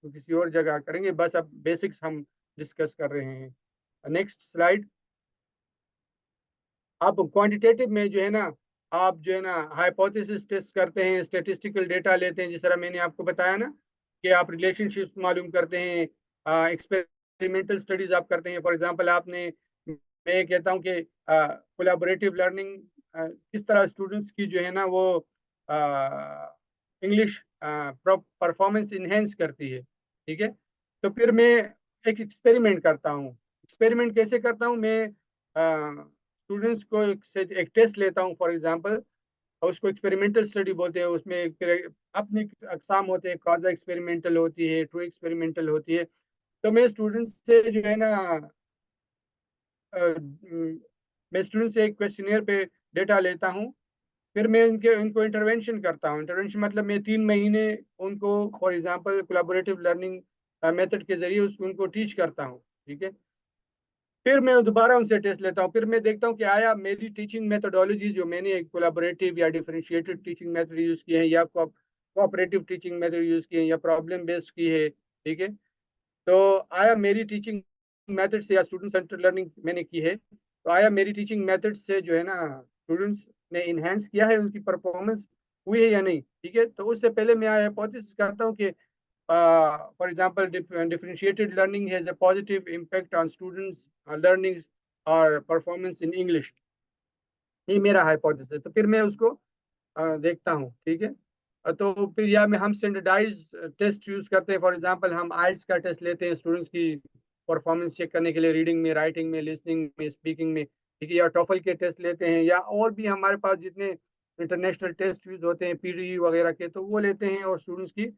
किसी और जगह करेंगे। बस अब बेसिक्स हम डिस्कस कर रहे हैं। Next slide. आप क्वांटिटेटिव में जो है ना, आप जो है ना हाइपोथेसिस टेस्ट करते हैं, स्टेटिस्टिकल डेटा लेते हैं, जिस तरह मैंने आपको बताया ना कि आप रिलेशनशिप्स मालूम करते हैं, एक्सपेरिमेंटल स्टडीज आप करते हैं। फॉर एग्जांपल आपने, मैं ये कहता हूँ कि कोलैबोरेटिव लर्निंग किस तरह स्टूडेंट्स की जो है ना वो इंग्लिश परफॉर्मेंस इन्हेंस करती है। ठीक है, तो फिर मैं एक एक्सपेरिमेंट करता हूँ। एक्सपेरिमेंट कैसे करता हूँ मैं? स्टूडेंट्स को एक टेस्ट लेता हूँ फॉर एग्जांपल, और उसको एक्सपेरिमेंटल स्टडी बोलते हैं। उसमें अपनी अकसाम होते हैं, कॉजा एक्सपेरिमेंटल होती है, ट्रू एक्सपेरिमेंटल होती है। तो मैं स्टूडेंट्स से जो है ना मैं स्टूडेंट से एक क्वेश्चनियर पे डेटा लेता हूँ, फिर मैं उनको इंटरवेंशन करता हूँ। इंटरवेंशन मतलब मैं 3 महीने उनको for example collaborative learning method के जरिए उनको टीच करता हूँ। ठीक है, फिर मैं दोबारा उनसे टेस्ट लेता हूँ, फिर मैं देखता हूँ कि आया मेरी टीचिंग मेथोडोलॉजी जो मैंने कोलैबोरेटिव या डिफरेंशिएटेड टीचिंग मेथड यूज़ किए हैं, या कोऑपरेटिव टीचिंग मेथड यूज़ किए हैं, या प्रॉब्लम बेस्ड की है। ठीक है, तो आया मेरी टीचिंग मेथड से, या स्टूडेंट सेंटर लर्निंग मैंने की है, तो आया मेरी टीचिंग मेथड से जो है ना स्टूडेंट्स ने इन्हेंस किया है, उनकी परफॉर्मेंस हुई है या नहीं। ठीक है, तो उससे पहले मैं हाइपोथेसिस करता हूँ कि for example, differentiated learning has a positive impact on students' learning or performance in English. ये मेरा हाइपोथेसिस है, तो फिर मैं उसको देखता हूँ। ठीक है, तो फिर या में हम स्टैंडर्डाइज टेस्ट यूज करते हैं। फॉर एग्जांपल हम आइल्स का टेस्ट लेते हैं स्टूडेंट्स की परफॉर्मेंस चेक करने के लिए, रीडिंग में, राइटिंग में, लिसनिंग में, स्पीकिंग में। ठीक है, या टॉफल के टेस्ट लेते हैं, या और भी हमारे पास जितने इंटरनेशनल टेस्ट यूज होते हैं, PDE वगैरह के, तो वो लेते हैं, और स्टूडेंट्स की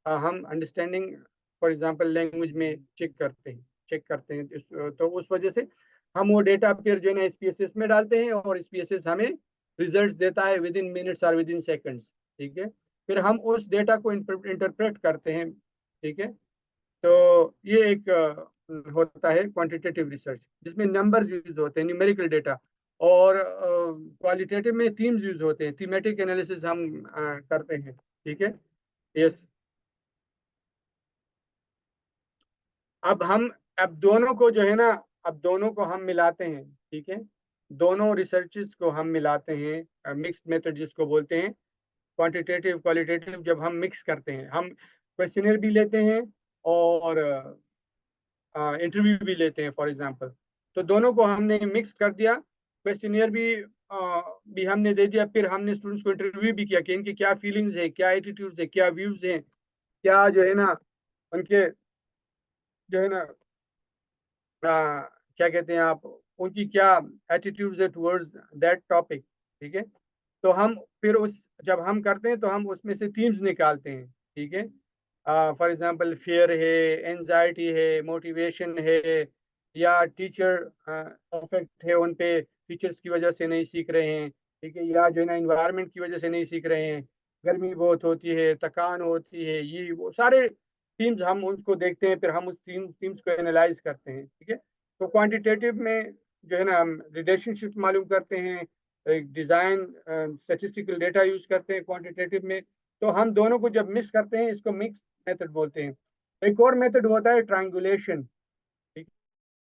हम अंडरस्टैंडिंग फॉर एग्जांपल लैंग्वेज में चेक करते हैं। तो उस वजह से हम वो डेटा फिर जो है ना SPSS में डालते हैं, और SPSS हमें रिजल्ट्स देता है विद इन मिनट्स और विद इन सेकेंड्स। ठीक है, फिर हम उस डेटा को इंटरप्रेट करते हैं। ठीक है, तो ये एक होता है क्वांटिटेटिव रिसर्च, जिसमें नंबर यूज होते हैं, न्यूमेरिकल डेटा। और क्वालिटेटिव में थीम्स यूज होते हैं, थीमेटिक एनालिसिस हम करते हैं। ठीक है, यस। अब हम अब दोनों को जो है ना, अब दोनों को हम मिलाते हैं। ठीक है, दोनों रिसर्चेस को हम मिलाते हैं, मिक्स्ड मेथड जिसको बोलते हैं, क्वांटिटेटिव क्वालिटेटिव। जब हम मिक्स करते हैं, हम क्वेश्चनर भी लेते हैं और इंटरव्यू भी लेते हैं फॉर एग्जांपल, तो दोनों को हमने मिक्स कर दिया। क्वेश्चनियर भी हमने दे दिया, फिर हमने स्टूडेंट्स को इंटरव्यू भी किया कि इनकी क्या फीलिंग्स है, क्या एटीट्यूड्स है, क्या व्यूज हैं, क्या जो है ना उनके जो है ना क्या कहते हैं आप, उनकी क्या एटीट्यूड्स है टुवर्ड्स दैट टॉपिक। ठीक है, तो हम फिर उस जब हम करते हैं तो हम उसमें से थीम्स निकालते हैं। ठीक है, फॉर एग्जांपल फियर है, एंजाइटी है, मोटिवेशन है, या टीचर अफेक्ट है उन पे, टीचर्स की वजह से नहीं सीख रहे हैं। ठीक है, या जो है ना इन्वायरमेंट की वजह से नहीं सीख रहे हैं, गर्मी बहुत होती है, थकान होती है, ये वो सारे थीम्स हम उसको देखते हैं, फिर हम उस थीम्स को एनालाइज करते हैं। ठीक है, तो क्वांटिटेटिव में जो है ना हम रिलेशनशिप मालूम करते हैं, एक डिजाइन स्टैटिस्टिकल डेटा यूज करते हैं क्वांटिटेटिव में। तो हम दोनों को जब मिक्स करते हैं, इसको मिक्स मेथड बोलते हैं। एक और मेथड होता है ट्रायंगुलेशन। ठीक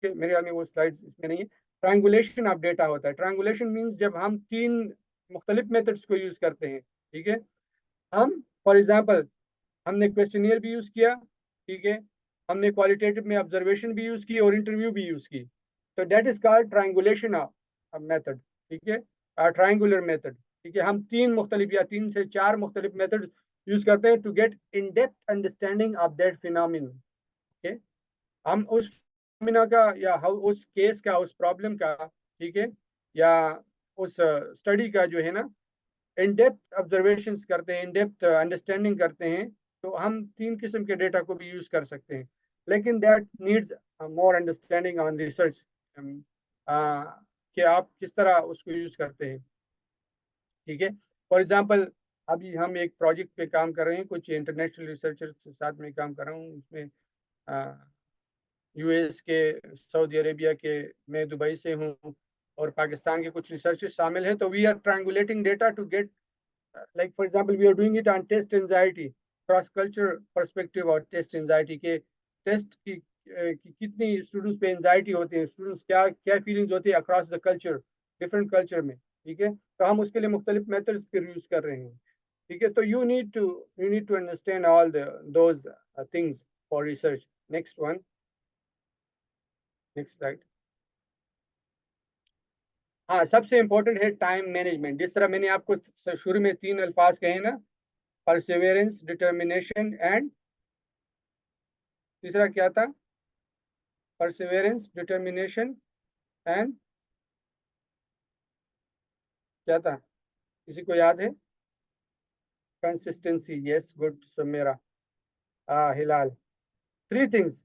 है, मेरे यहाँ में वो स्लाइड इसमें नहीं है। ट्रायंगुलेशन ऑफ डेटा होता है। ट्रायंगुलेशन मीन्स जब हम 3 मुख्तलिफ मेथड्स को यूज करते हैं। ठीक है, हम फॉर एग्जाम्पल हमने क्वेश्चनियर भी यूज किया। ठीक है, हमने क्वालिटेटिव में ऑब्जर्वेशन भी यूज की और इंटरव्यू भी यूज की, तो that is called triangulation method. ठीक है, ट्रायंगुलर मेथड। ठीक है, हम 3 मुख्तलिफ या 3 से 4 मुख्तलिफ मेथड यूज करते हैं to get in depth understanding of that phenomenon. ठीक है, हम उस फिनोमिना का या उस केस का, उस प्रॉब्लम का, ठीक है, या उस स्टडी का जो है ना इन डेप्थ ऑब्जर्वेशंस करते हैं, इन डेप्थ अंडरस्टैंडिंग करते हैं, तो हम 3 किस्म के डेटा को भी यूज कर सकते हैं। लेकिन that needs more understanding on research कि आप किस तरह उसको यूज करते हैं। ठीक है, फॉर एग्जांपल अभी हम एक प्रोजेक्ट पे काम कर रहे हैं, कुछ इंटरनेशनल रिसर्चर्स के साथ में काम कर रहा हूँ, उसमें यूएस के, सऊदी अरेबिया के, मैं दुबई से हूँ, और पाकिस्तान के कुछ रिसर्चर्स शामिल हैं। तो we are triangulating data to get, like for example we are doing it on test anxiety, cross culture perspective और test anxiety के टेस्ट की कितनी स्टूडेंट्स पे एंजाइटी होती है, स्टूडेंट्स क्या क्या फीलिंग्स होती है across the culture, different culture में। ठीक है, तो हम उसके लिए मुख्तलिफ मेथड्स फिर यूज कर रहे हैं। ठीक है, तो you need to understand all those things for research. Next one, next slide. हाँ, सबसे इंपॉर्टेंट है टाइम मैनेजमेंट। जिस तरह मैंने आपको शुरू में 3 अल्फाज कहे ना, परसिवेरेंस, डिटर्मिनेशन एंड, तीसरा क्या था? परसिवेरेंस, डिटर्मिनेशन एंड क्या था? किसी को याद है? Consistency, yes, good Sumera, Hilal. 3 things.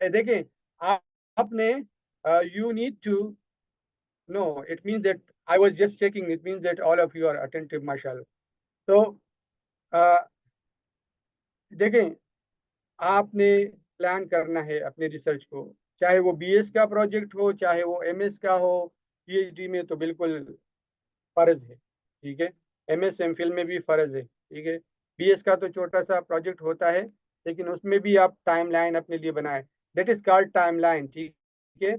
देखें, आपने you need to know, it means that I was just checking, it means that all of you are attentive माशाल्लाह। तो देखें, आपने प्लान करना है अपने रिसर्च को, चाहे वो बीएस का प्रोजेक्ट हो, चाहे वो एमएस का हो, पीएचडी में तो बिल्कुल फर्ज है। ठीक है, एमएस एमफिल में भी फर्ज है। ठीक है, बीएस का तो छोटा सा प्रोजेक्ट होता है, लेकिन उसमें भी आप टाइमलाइन अपने लिए बनाए, दैट इज कॉल्ड टाइमलाइन। ठीक है,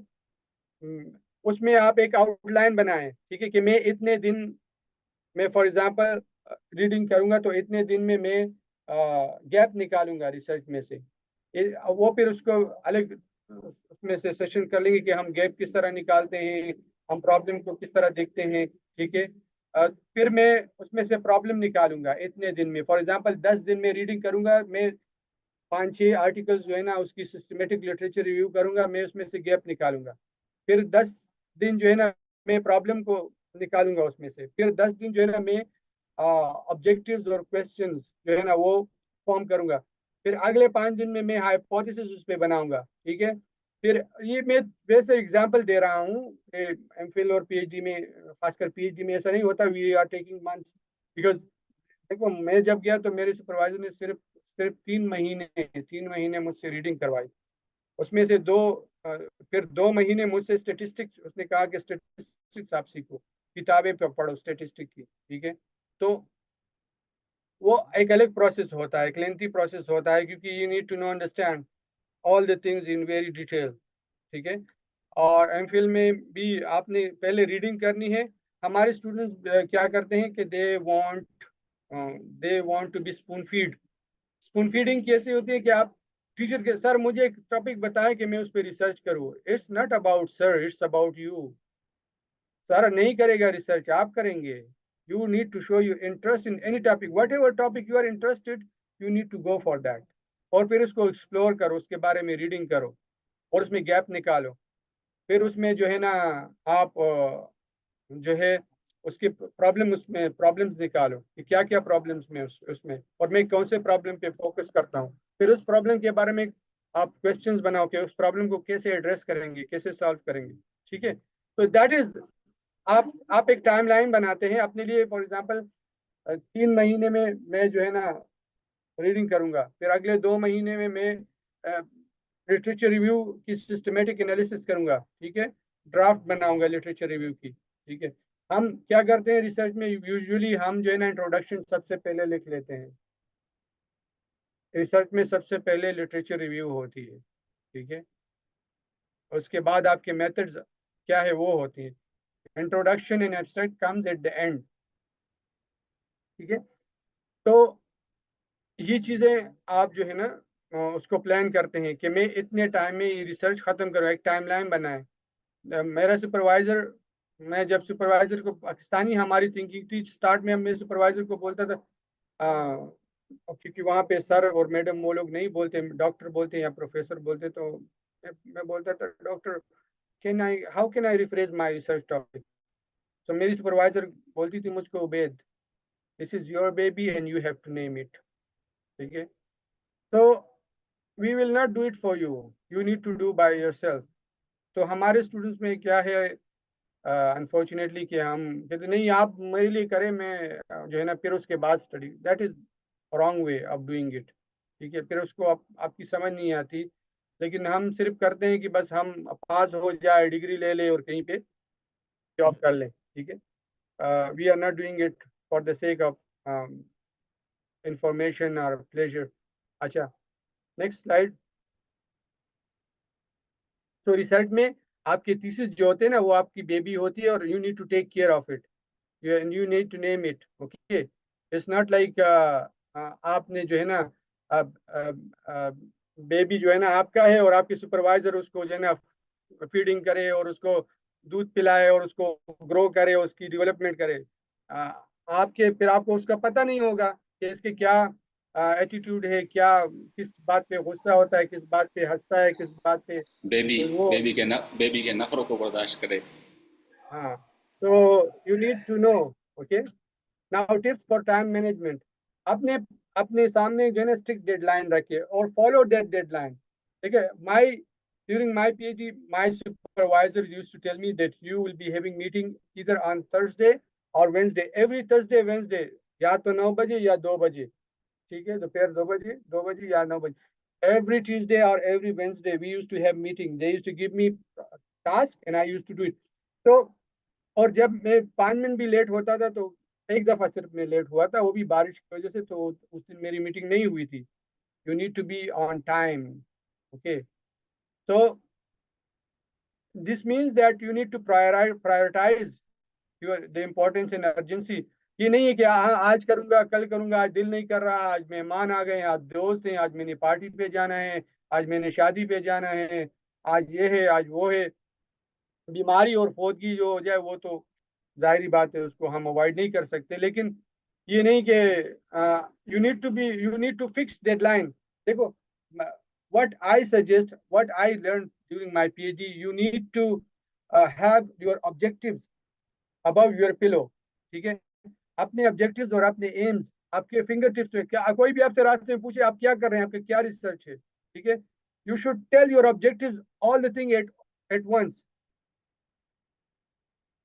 उसमें आप एक आउटलाइन बनाएं। ठीक है, कि मैं इतने दिन में फॉर एग्जांपल रीडिंग करूंगा, तो इतने दिन में मैं गैप निकालूंगा रिसर्च में से। वो फिर उसको अलग उसमें से सेशन कर लेंगे कि हम गैप किस तरह निकालते हैं, हम प्रॉब्लम को किस तरह देखते हैं। ठीक है, फिर मैं उसमें से प्रॉब्लम निकालूंगा इतने दिन में। फॉर एग्जांपल 10 दिन में रीडिंग करूंगा, मैं 5-6 आर्टिकल्स जो है ना उसकी सिस्टमेटिक लिटरेचर रिव्यू करूंगा, मैं उसमें से गैप निकालूंगा। फिर 10 दिन जो है ना मैं प्रॉब्लम को निकालूंगा उसमें से। फिर 10 दिन जो है ना मैं ऑब्जेक्टिव्स और क्वेश्चंस जो है ना वो फॉर्म करूंगा। फिर अगले 5 दिन में मैं हाइपोथेसिस उस पर बनाऊंगा। ठीक है, फिर ये मैं वैसे एग्जांपल दे रहा हूँ, एमफिल और पीएचडी में, खासकर पीएचडी में ऐसा नहीं होता, we are taking months. Because देखो, मैं जब गया तो मेरे सुपरवाइजर ने सिर्फ सिर्फ 3 महीने मुझसे रीडिंग करवाई। उसमें से फिर 2 महीने मुझसे स्टेटिस्टिक्स, उसने कहा कि स्टेटिस्टिक्स आप सीखो, किताबें पे पढ़ो स्टेटिस्टिक की। ठीक है, तो वो एक अलग प्रोसेस होता है, एक लेंथी प्रोसेस होता है, क्योंकि you need to know understand all the things in very detail. ठीक है, और एमफिल में भी आपने पहले रीडिंग करनी है। हमारे स्टूडेंट्स क्या करते हैं कि they want to be spoon feed. Spoon feeding कैसे होती है कि आप टीचर के, सर मुझे एक टॉपिक बताएं कि मैं उस पर रिसर्च करूँ। It's not about sir, it's about you. Sir नहीं करेगा रिसर्च, आप करेंगे। You need to show you interest in any topic, whatever topic you are interested, you need to go for that. और फिर उसको explore करो, उसके बारे में रीडिंग करो, और उसमें गैप निकालो। फिर उसमें जो है ना आप जो है उसकी प्रॉब्लम, उसमें प्रॉब्लम्स निकालो कि क्या क्या प्रॉब्लम्स में उसमें, और मैं कौन से प्रॉब्लम पे फोकस करता हूँ। फिर उस प्रॉब्लम के बारे में आप क्वेश्चंस बनाओ कि उस प्रॉब्लम को कैसे एड्रेस करेंगे, कैसे सॉल्व करेंगे। ठीक है, तो दैट इज, आप एक टाइमलाइन बनाते हैं अपने लिए। फॉर एग्जांपल 3 महीने में मैं जो है ना रीडिंग करूंगा, फिर अगले 2 महीने में मैं लिटरेचर रिव्यू की सिस्टमेटिक एनालिसिस करूंगा। ठीक है, ड्राफ्ट बनाऊंगा लिटरेचर रिव्यू की। ठीक है, हम क्या करते हैं रिसर्च में, यूजुअली हम जो है ना इंट्रोडक्शन सबसे पहले लिख लेते हैं। रिसर्च में सबसे पहले लिटरेचर रिव्यू होती है। ठीक है, उसके बाद आपके मेथड्स क्या है वो होती है। Introduction in abstract comes at the end. ठीक है, तो ये चीज़ें आप जो है ना उसको प्लान करते हैं कि मैं इतने टाइम में ये रिसर्च ख़त्म करूँ, एक टाइमलाइन बनाए। मेरा सुपरवाइज़र, मैं जब सुपरवाइज़र को, पाकिस्तानी हमारी थिंकिंग थी स्टार्ट में, मैं सुपरवाइज़र को बोलता था, क्योंकि वहाँ पे सर और मैडम वो लोग नहीं बोलते, डॉक्टर बोलते हैं या प्रोफेसर बोलते, तो मैं बोलता था doctor how can I rephrase my research topic. तो मेरी सुपरवाइजर बोलती थी मुझको, Ubaid, this is your baby and you have to name it. ठीक है, तो we will not do it for you, you need to do by yourself. तो हमारे स्टूडेंट्स में क्या है अनफॉर्चुनेटली कि हम कहते नहीं आप मेरे लिए करें, मैं जो है ना फिर उसके बाद study, that is wrong way of doing it. ठीक है, फिर उसको आपकी समझ नहीं आती, लेकिन हम सिर्फ करते हैं कि बस हम पास हो जाए, डिग्री ले ले और कहीं पे जॉब कर लें। ठीक है, we are not doing it for the sake of information और प्लेजर। अच्छा, नेक्स्ट स्लाइड। तो रिसर्च में आपके थीसिस जो होते हैं ना, वो आपकी बेबी होती है और you need to take care of it, you need to name it. Okay, it's not like आपने जो है ना बेबी जो है ना आपका है और आपके सुपरवाइजर उसको जो है ना फीडिंग करे और उसको दूध पिलाए और उसको ग्रो करे, उसकी डेवलपमेंट करे। आपके फिर आपको उसका पता नहीं होगा कि इसके क्या एटीट्यूड है, क्या किस बात पे गुस्सा होता है, किस बात पे हंसता है, किस बात पे बेबी वो। बेबी के नखरों को बर्दाश्त करे। हाँ, तो you need to know. Okay, now tips for time management. अपने अपने सामने जो है ना स्ट्रिक्ट डेडलाइन रखिए और फॉलो दैट डेडलाइन। ठीक है, my during my PhD my supervisor used to tell me that you will be having meeting either on Thursday और वेंसडे, एवरी थर्सडे वेंसडे, या तो 9 बजे या 2 बजे। ठीक है, दोपहर 2 बजे, 2 बजे या 9 बजे, एवरी ट्यूसडे और every Wednesday we used to have meeting, they used to give me task and I used to do it. तो और जब मैं 5 मिनट भी लेट होता था तो एक दफा सिर्फ मैं लेट हुआ था, वो भी बारिश की वजह से, तो उस दिन मेरी मीटिंग नहीं हुई थी। You need to be on time. Okay, so this means that you need to prioritize your the importance and urgency. ये नहीं है कि आज करूंगा कल करूंगा, आज दिल नहीं कर रहा, आज मेहमान आ गए, आज दोस्त हैं, आज मैंने पार्टी पे जाना है, आज मैंने शादी पे जाना है, आज ये है आज वो है। बीमारी और फौतगी जो हो जाए वो तो जाहिर बात है, उसको हम अवॉइड नहीं कर सकते, लेकिन ये नहीं कि you need to fix deadline. देखो, what I suggest, what I learn during my PhD, you need to have your objectives above your pillow. ठीक है, अपने ऑब्जेक्टिव्स और अपने एम्स आपके फिंगर टिप्स में, क्या कोई भी आपसे रास्ते में पूछे आप क्या कर रहे हैं, आपका क्या रिसर्च है, ठीक है, you should tell your objectives all the thing at once.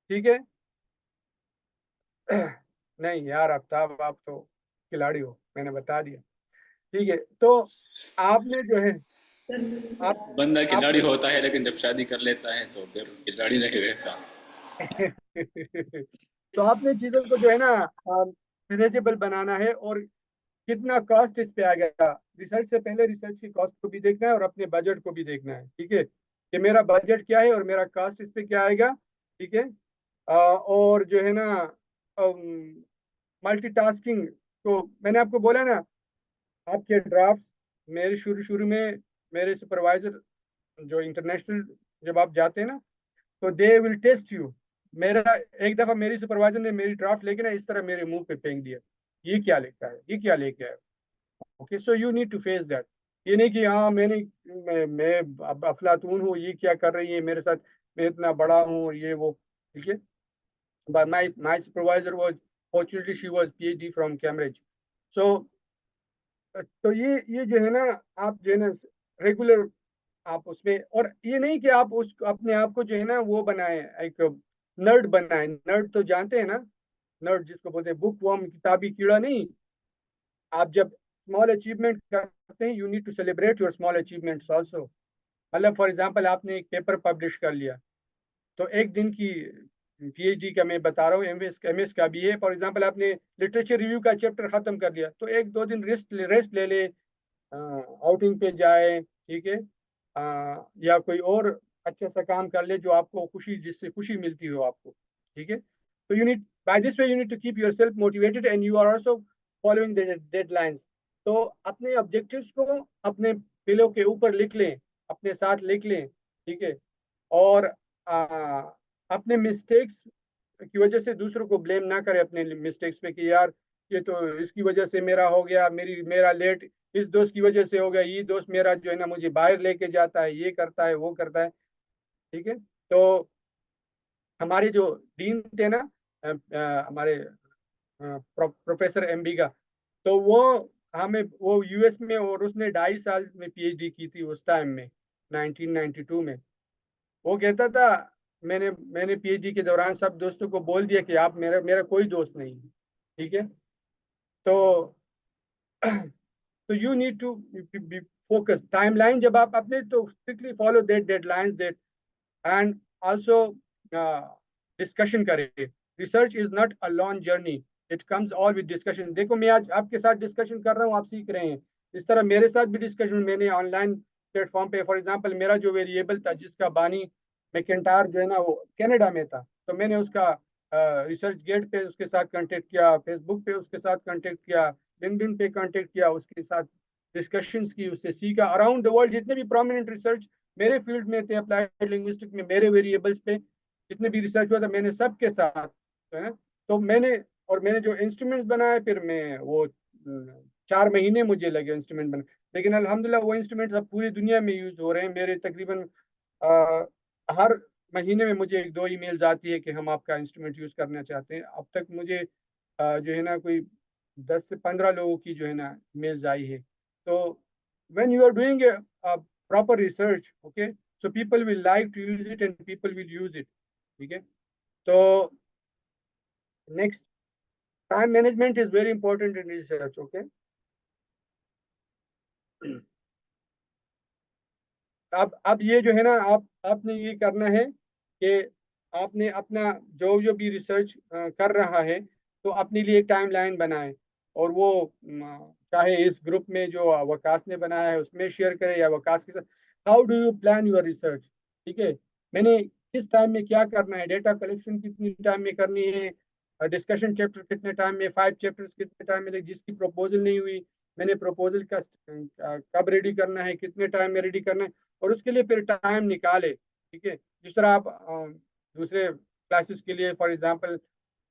ठीक है, नहीं यार आफ्ताब, आप तो खिलाड़ी हो, मैंने बता दिया। ठीक है, तो आपने जो है आप बंदा खिलाड़ी आपने होता है लेकिन जब शादी कर लेता है तो फिर खिलाड़ी नहीं रहता। तो आपने चीजों को जो है ना मैनेजेबल बनाना है, और कितना कॉस्ट इस पे आएगा, रिसर्च से पहले रिसर्च की कॉस्ट को भी देखना है और अपने बजट को भी देखना है। ठीक है, कि मेरा बजट क्या है और मेरा कॉस्ट इस पे क्या आएगा। ठीक है, और जो है ना मल्टीटास्किंग, तो मैंने आपको बोला ना, आपके ड्राफ्ट मेरे शुरू शुरू में मेरे सुपरवाइजर जो इंटरनेशनल, जब आप जाते हैं ना तो दे विल टेस्ट यू। मेरा एक दफा मेरी सुपरवाइजर ने मेरी ड्राफ्ट लेके ना इस तरह मेरे मुंह पे फेंक दिया, ये क्या लिखा है, ये क्या लेके आया। Okay, so you need to face that. ये नहीं कि हाँ मैं अब अफलातून हूँ, ये क्या कर रही है मेरे साथ, मैं इतना बड़ा हूँ और ये वो। ठीक है, but my supervisor was, fortunately she was PhD from Cambridge. So तो ये जो है ना, आप जो है ना रेगुलर आप उसमें, और ये नहीं कि आप उस अपने आप को जो है ना वो बनाए, एक नर्ड बनाए। नर्ड तो जानते हैं ना, नर्ड जिसको बोलते हैं बुक वर्म, किताबी कीड़ा नहीं। आप जब स्मॉल अचीवमेंट करते हैं, you need to celebrate your small achievements also. मतलब फॉर एग्जांपल आपने एक पेपर पब्लिश कर लिया, तो एक दिन की पीएचडी का मैं बता रहा हूँ, एमएस का भी है, फॉर एग्जांपल आपने लिटरेचर रिव्यू का चैप्टर खत्म कर लिया, तो 1-2 दिन रेस्ट ले ले, आउटिंग पे जाए। ठीक है, या कोई और अच्छा सा काम कर ले जो आपको खुशी, जिससे खुशी मिलती हो आपको। ठीक है, तो you need, by this way you need to keep yourself motivated and you are also following the deadlines. तो अपने ऑब्जेक्टिव्स को अपने पिलो के ऊपर लिख लें, अपने साथ लिख लें। ठीक है, और अपने मिस्टेक्स की वजह से दूसरों को ब्लेम ना करें अपने मिस्टेक्स पे, कि यार ये तो इसकी वजह से मेरा हो गया, मेरा लेट इस दोस्त की वजह से हो गया, ये दोस्त मेरा जो है ना मुझे बाहर लेके जाता है, ये करता है, वो करता है, ठीक है। तो हमारे जो डीन थे ना, हमारे प्रोफेसर एमबी का, तो वो हमें, वो यूएस में, और उसने 2.5 साल में पीएचडी की थी उस टाइम में, 1992 में। वो कहता था, मैंने मैंने पीएचडी के दौरान सब दोस्तों को बोल दिया कि आप, मेरा मेरा कोई दोस्त नहीं है, ठीक है। तो तो you need to be focus timeline, जब आप अपने, तो strictly follow that deadlines that, and also discussion करें। Research is not a long journey, it comes all with discussion. देखो मैं आज आपके साथ डिस्कशन कर रहा हूँ, आप सीख रहे हैं, इस तरह मेरे साथ भी डिस्कशन, मैंने ऑनलाइन प्लेटफॉर्म पे, फॉर एग्जांपल मेरा जो वेरिएबल था जिसका बानी मैकेंटायर जो है ना वो कनाडा में था, तो मैंने उसका रिसर्च गेट पे उसके साथ कांटेक्ट किया, फेसबुक पे उसके साथ कांटेक्ट किया, लिंक्डइन पे कांटेक्ट किया, उसके साथ डिस्कशंस की, उससे सीखा। अराउंड द वर्ल्ड जितने भी प्रोमिनेंट रिसर्च मेरे फील्ड में थे, अप्लाइड लिंग्विस्टिक में, मेरे वेरिएबल्स पे जितने भी रिसर्च हुआ था, मैंने सबके साथ, है ना। तो मैंने जो इंस्ट्रूमेंट्स बनाए, फिर मैं वो 4 महीने मुझे लगे इंस्ट्रूमेंट बना, लेकिन अल्हम्दुलिल्लाह वो इंस्ट्रूमेंट्स अब पूरी दुनिया में यूज हो रहे हैं। मेरे तकरीबन हर महीने में मुझे 1-2 ईमेल्स आती है कि हम आपका इंस्ट्रूमेंट यूज करना चाहते हैं। अब तक मुझे जो है ना कोई 10 से 15 लोगों की जो है ना मेल्स आई है। तो when you are doing a proper research, okay, so people will like to use it and people will use it, ठीक है। तो next, time management is very important in research, okay। अब ये जो है ना, आपने ये करना है कि आपने अपना जो जो भी रिसर्च कर रहा है, तो अपने लिए टाइमलाइन बनाए, और वो चाहे इस ग्रुप में जो वकास ने बनाया है उसमें शेयर करें, या वकास के साथ, how do you plan your research, ठीक है। मैंने किस टाइम में क्या करना है, डेटा कलेक्शन कितनी टाइम में करनी है, डिस्कशन चैप्टर कितने टाइम में, 5 चैप्टर्स कितने टाइम में, जिसकी प्रपोजल नहीं हुई, मैंने प्रपोजल का कब रेडी करना है, कितने टाइम में रेडी करना है, और उसके लिए फिर टाइम निकाले, ठीक है। जिस तरह आप दूसरे क्लासेस के लिए, फॉर एग्जांपल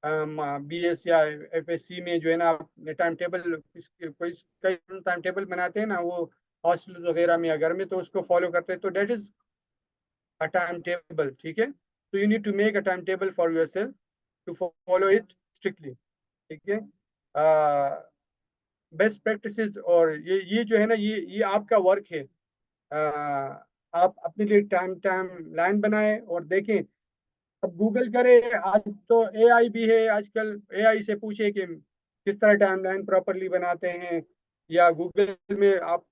बीएस या एफएससी में जो है ना, आपने टाइम टेबल, कोई कई टाइम टेबल बनाते हैं ना, वो हॉस्टल वगैरह में या घर में, तो उसको फॉलो करते हैं, तो that is a time table, ठीक है। तो you need to make a time table for yourself to follow it strictly, ठीक है। बेस्ट प्रैक्टिसेस, और ये जो है ना, ये आपका वर्क है। आप अपने लिए टाइम टाइम लाइन बनाए और देखें। अब गूगल करे, आज तो एआई भी है, आजकल एआई से पूछे कि किस तरह टाइमलाइन प्रॉपरली बनाते हैं, या गूगल में आप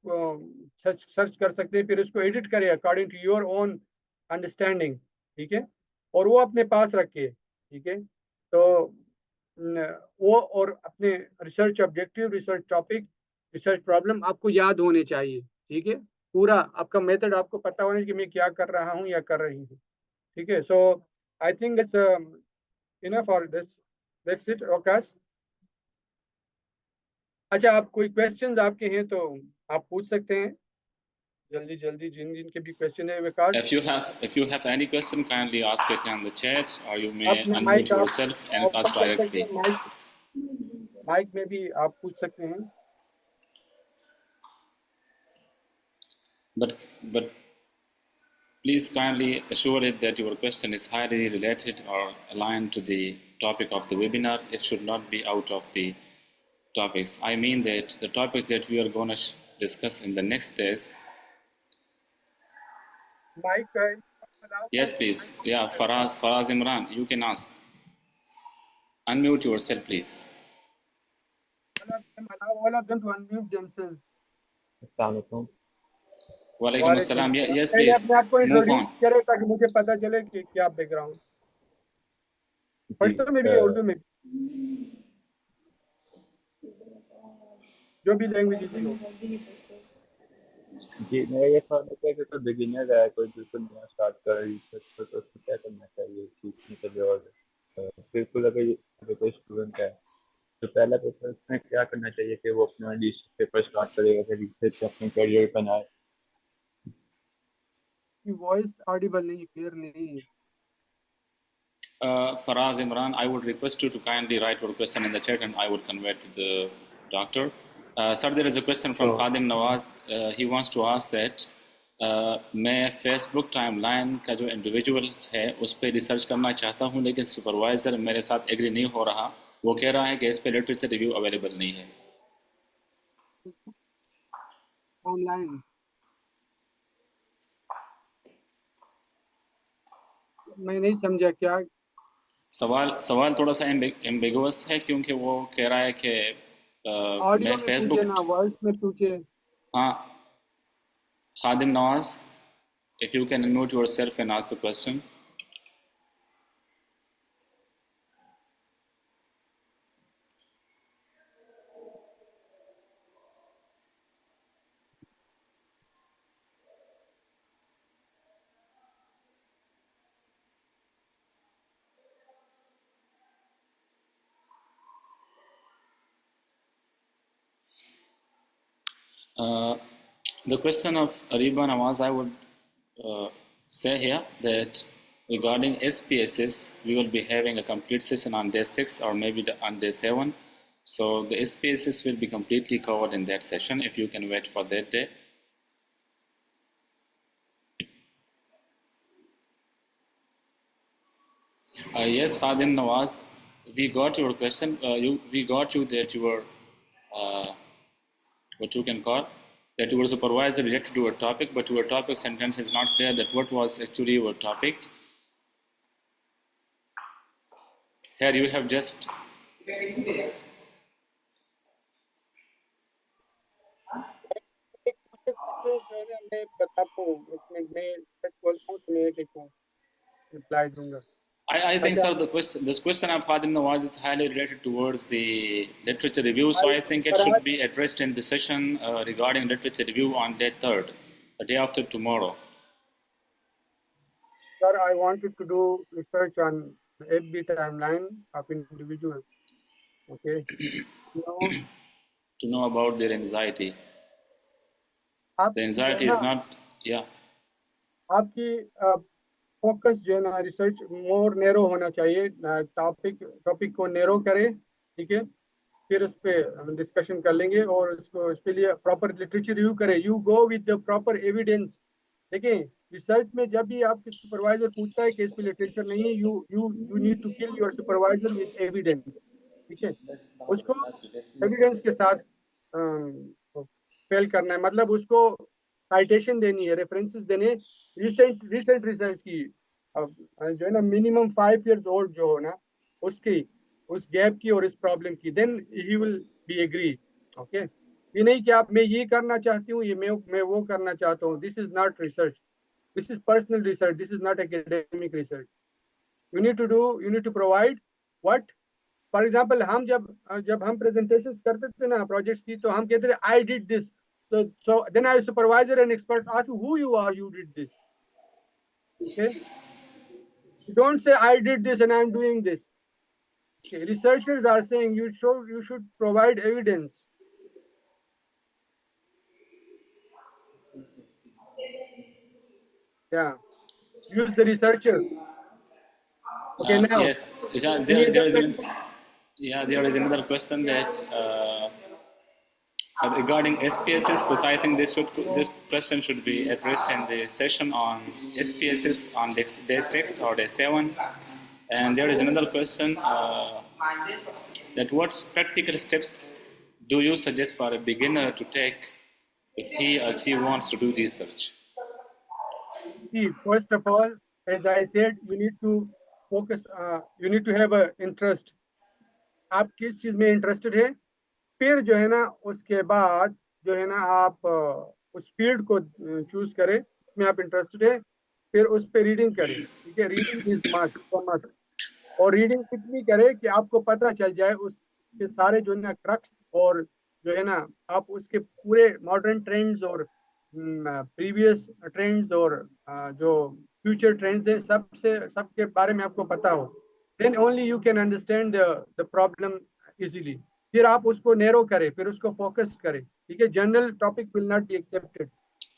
सर्च सर्च कर सकते हैं, फिर उसको एडिट करें according to your own understanding, ठीक है, और वो अपने पास रखिए, ठीक है। तो वो, और अपने research objective, research topic, research problem आपको याद होने चाहिए, ठीक है। पूरा आपका मेथड आपको पता होना चाहिए कि मैं क्या कर रहा हूँ या कर रही हूँ, ठीक है। So I think it's enough for this, that's it, ओकाश। अच्छा, आप कोई क्वेश्चंस आपके हैं तो आप पूछ सकते हैं जल्दी जल्दी, जिन जिनके भी क्वेश्चन है, विकास। If you have any question, kindly ask it in the chat, or you may अपना unmute माइक आप yourself and ओपन ask कर सकते directly. हैं, माइक माइक में भी आप पूछ सकते हैं। But please kindly assure it that your question is highly related or aligned to the topic of the webinar. It should not be out of the topics. I mean that the topics that we are going to discuss in the next days. Mic Yes, please. Yeah, Faraz Imran, you can ask. Unmute yourself, please. allow all of them to unmute themselves. Assalamualaikum. Walaikum assalam. Yes, पहले please. अपने आप को Move introduce on. करें ताकि मुझे पता चले कि क्या बैकग्राउंड, पश्तो में भी उर्दू में, जो भी लैंग्वेज इजी हो। जी, मेरा ये सवाल है कि कोई बिगिनर है, कोई बिल्कुल नया स्टार्ट कर रही है, तो उसको क्या करना चाहिए सीखने के लिए, और बिल्कुल अगर कोई स्टूडेंट है तो पहला पेपर उसमें क्या करना चाहिए कि वो अपना रिसर्च पेपर स्टार्ट करेगा, फिर रिसर्च अपने करियर बनाए। वॉइस ऑडिबल नहीं, क्लियर नहीं। Faraz Imran, I would request you to kindly write your question in the chat and I would convey it to the doctor. Sir, there is a question from So- Khadim Nawaz. He wants to ask that मैं Facebook timeline का जो individuals है उस पर research करना चाहता हूँ, लेकिन सुपरवाइज़र मेरे साथ एग्री नहीं हो रहा। वो कह रहा है कि इस पर लिटरेचर रिव्यू अवेलेबल नहीं है। ऑनलाइन मैं नहीं समझा क्या। सवाल थोड़ा सा एम्बिगुअस है, क्योंकि वो कह रहा है कि ऑडियो मैं में फेसबुक, पूछे ना, वॉइस में पूछे। हाँ, खादिम Nawaz, if you can unmute yourself and ask the question. The question of Ariba Nawaz, I would say here that regarding SPSS, we will be having a complete session on day 6 or maybe on day 7. So the SPSS will be completely covered in that session if you can wait for that day. Yes, Khadim Nawaz, we got your question. We got you that you were, what you can call, that your supervisor rejected your topic, but your topic sentence is not clear that what was actually your topic. Here you have just मैं बताता हूँ, एक minute में सच बोलता हूँ तो मैं एक रिप्लाई दूंगा। I think, sir, this question of Khadim Nawaz is highly related towards the literature review, so I think it should be addressed in the session regarding literature review on day 3rd, the day after tomorrow. Sir, I wanted to do research on the FB timeline of individuals. Okay. To know about their anxiety. आप The anxiety is not, yeah. आपकी focus जो है ना research more narrow होना चाहिए। Topic को narrow करें, ठीक है, फिर उस पर डिस्कशन कर लेंगे और उसको इसके लिए प्रॉपर लिटरेचर रिव्यू करें। You go with the proper evidence. देखिए रिसर्च में जब भी आपके सुपरवाइजर पूछता है कि इस पे लिटरेचर नहीं है, you you you need to kill your supervisor with evidence, ठीक है। उसको एविडेंस के साथ फेल करना है, मतलब उसको साइटेशन देनी है, रेफरेंसेस देने, रिसेंट रिसर्च की। अब जो है ना मिनिमम 5 years ओल्ड जो हो ना उसकी, उस गैप की और इस प्रॉब्लम की, then he will be agree. Okay, ये नहीं कि आप मैं ये करना चाहती हूँ, ये मैं वो करना चाहता हूँ। This is not research, this is personal research, this is not academic research. You need to provide what. For example हम जब हम प्रेजेंटेशन करते थे ना प्रोजेक्ट्स की, तो हम कहते थे I did this, so then our supervisor and experts ask you who you are, you did this. Okay, you don't say I did this and I'm doing this. Okay, researchers are saying you should provide evidence. Yeah, use the researcher. Okay, now Yes, there is another question that regarding SPSS, but I think this question should be addressed in the session on SPSS on day 6 or day 7. And there is another question that what practical steps do you suggest for a beginner to take if he or she wants to do research? see, first of all, as I said, you need to focus, you need to have a interest. आप किस चीज में interested है, फिर जो है ना उसके बाद जो है ना आप उस फील्ड को चूज करें इसमें आप इंटरेस्टेड है, फिर उस पर रीडिंग करें, ठीक है। रीडिंग इज मस्ट, और रीडिंग कितनी करें कि आपको पता चल जाए उसके सारे जो है ना क्रक्स, और जो है ना आप उसके पूरे मॉडर्न ट्रेंड्स और प्रीवियस ट्रेंड्स और जो फ्यूचर ट्रेंड्स हैं सबके बारे में आपको पता हो, then only you can understand the problem easily. फिर आप उसको नैरो करें, फिर उसको फोकस करें, ठीक है। General topic will not be accepted,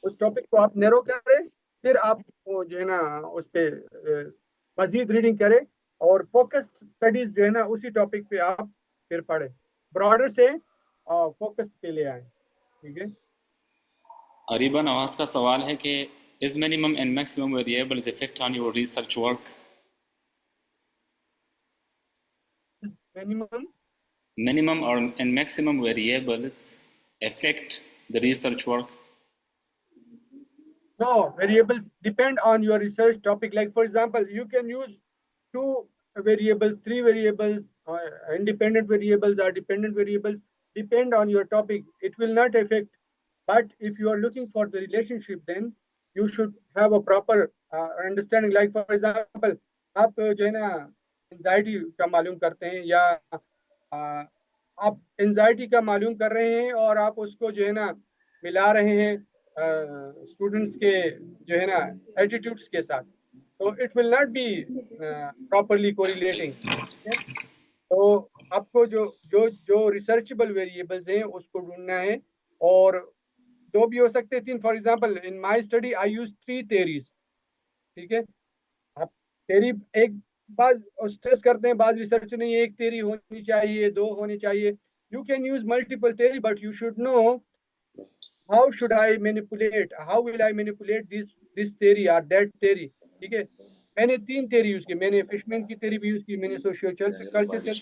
उस टॉपिक को आप नैरो करें, फिर आप वो जो है ना उस पे मजीद रीडिंग करें, और फोकस स्टडीज जो है ना उसी टॉपिक पे आप फिर पढ़ें। ब्रॉडर से फोकस पे ले आए, ठीक है। अरीबा नवाज का सवाल है कि is minimum and maximum variables effect on your research work? Minimum Minimum or and maximum variables affect the research work? No, variables depend on your research topic. Like for example, you can use 2 variables, 3 variables, independent variables or dependent variables, depend on your topic. It will not affect. But if you are looking for the relationship, then you should have a proper understanding. Like for example, आप जो है ना anxiety का मालूम करते हैं, या आप एंजाइटी का मालूम कर रहे हैं और आप उसको जो है ना मिला रहे हैं स्टूडेंट्स के जो है ना एटीट्यूड्स के साथ, तो it will not be properly correlating. तो आपको जो जो जो रिसर्चेबल वेरिएबल्स हैं उसको ढूंढना है, और 2 भी हो सकते हैं, 3। For example in my study I use 3 theories, ठीक है। आप थेरी एक बात स्ट्रेस करते हैं, बाद रिसर्च नहीं, एक थेरी होनी चाहिए, 2 होनी चाहिए। You can use multiple theory, but you should know how should I manipulate, how will I manipulate this theory और दैट थेरी, ठीक है। मैंने 3 थेरी यूज की, मैंने फिशमैन की थेरी भी यूज की, मैंने सोशियो कल्चर,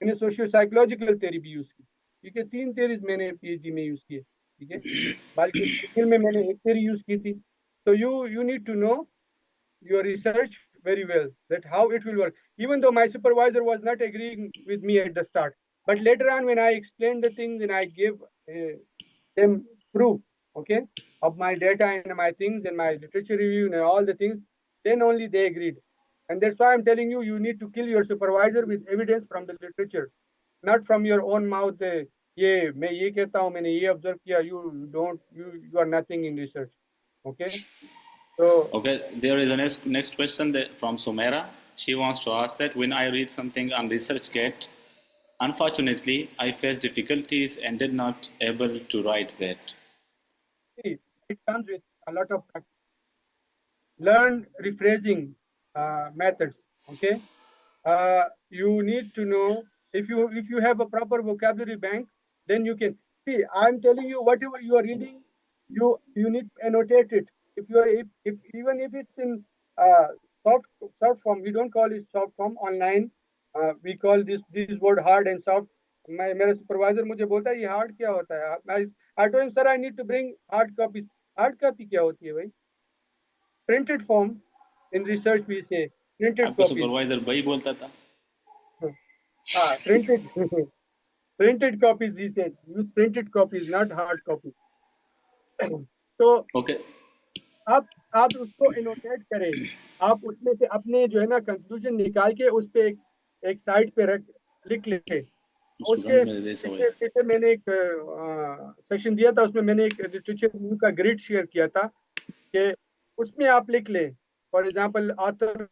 मैंने सोशियो साइकोलॉजिकल थेरी भी यूज की, ठीक है। 3 थेरीज मैंने पीएचडी में यूज की है, ठीक है। बल्कि फिर में मैंने एक थेरी यूज की थी। तो you need to know your research very well, that how it will work, even though my supervisor was not agreeing with me at the start, but later on when I explained the things and I gave them proof, okay, of my data and my things and my literature review and all the things, then only they agreed. And that's why I'm telling you, you need to kill your supervisor with evidence from the literature, not from your own mouth. ये मैं ये कहता हूँ, मैंने ये observe किया, you are nothing in research, okay. So Okay, there is a next question from Sumera. She wants to ask that when I read something on ResearchGate, unfortunately, I faced difficulties and did not able to write that. see, it comes with a lot of practice. Learn rephrasing methods, okay. You need to know, if you have a proper vocabulary bank, then you can see. I'm telling you, whatever you are reading, you need to annotate it. If you are, if even if it's in uh, soft form, we don't call it soft form online, we call this word hard and soft. मेरा supervisor मुझे बोलता है ये hard क्या होता है, I told him, sir, I need to bring hard copies. Hard copy क्या होती है भाई? Printed form in research we say printed आपका copies. सुपरवाइजर भाई बोलता था? Printed printed copies, he said. Use printed copies, not hard copies. तो Okay. आप उसको एनोटेट करें, आप उसमें से अपने जो है ना कंक्लूजन निकाल के उस पे एक साइड पे लिख ले। उसके पीछे मैंने एक सेशन दिया था, उसमें मैंने एक लिटरेचर रिव्यू का ग्रिड शेयर किया था कि उसमें आप लिख ले, फॉर एग्जांपल ऑथर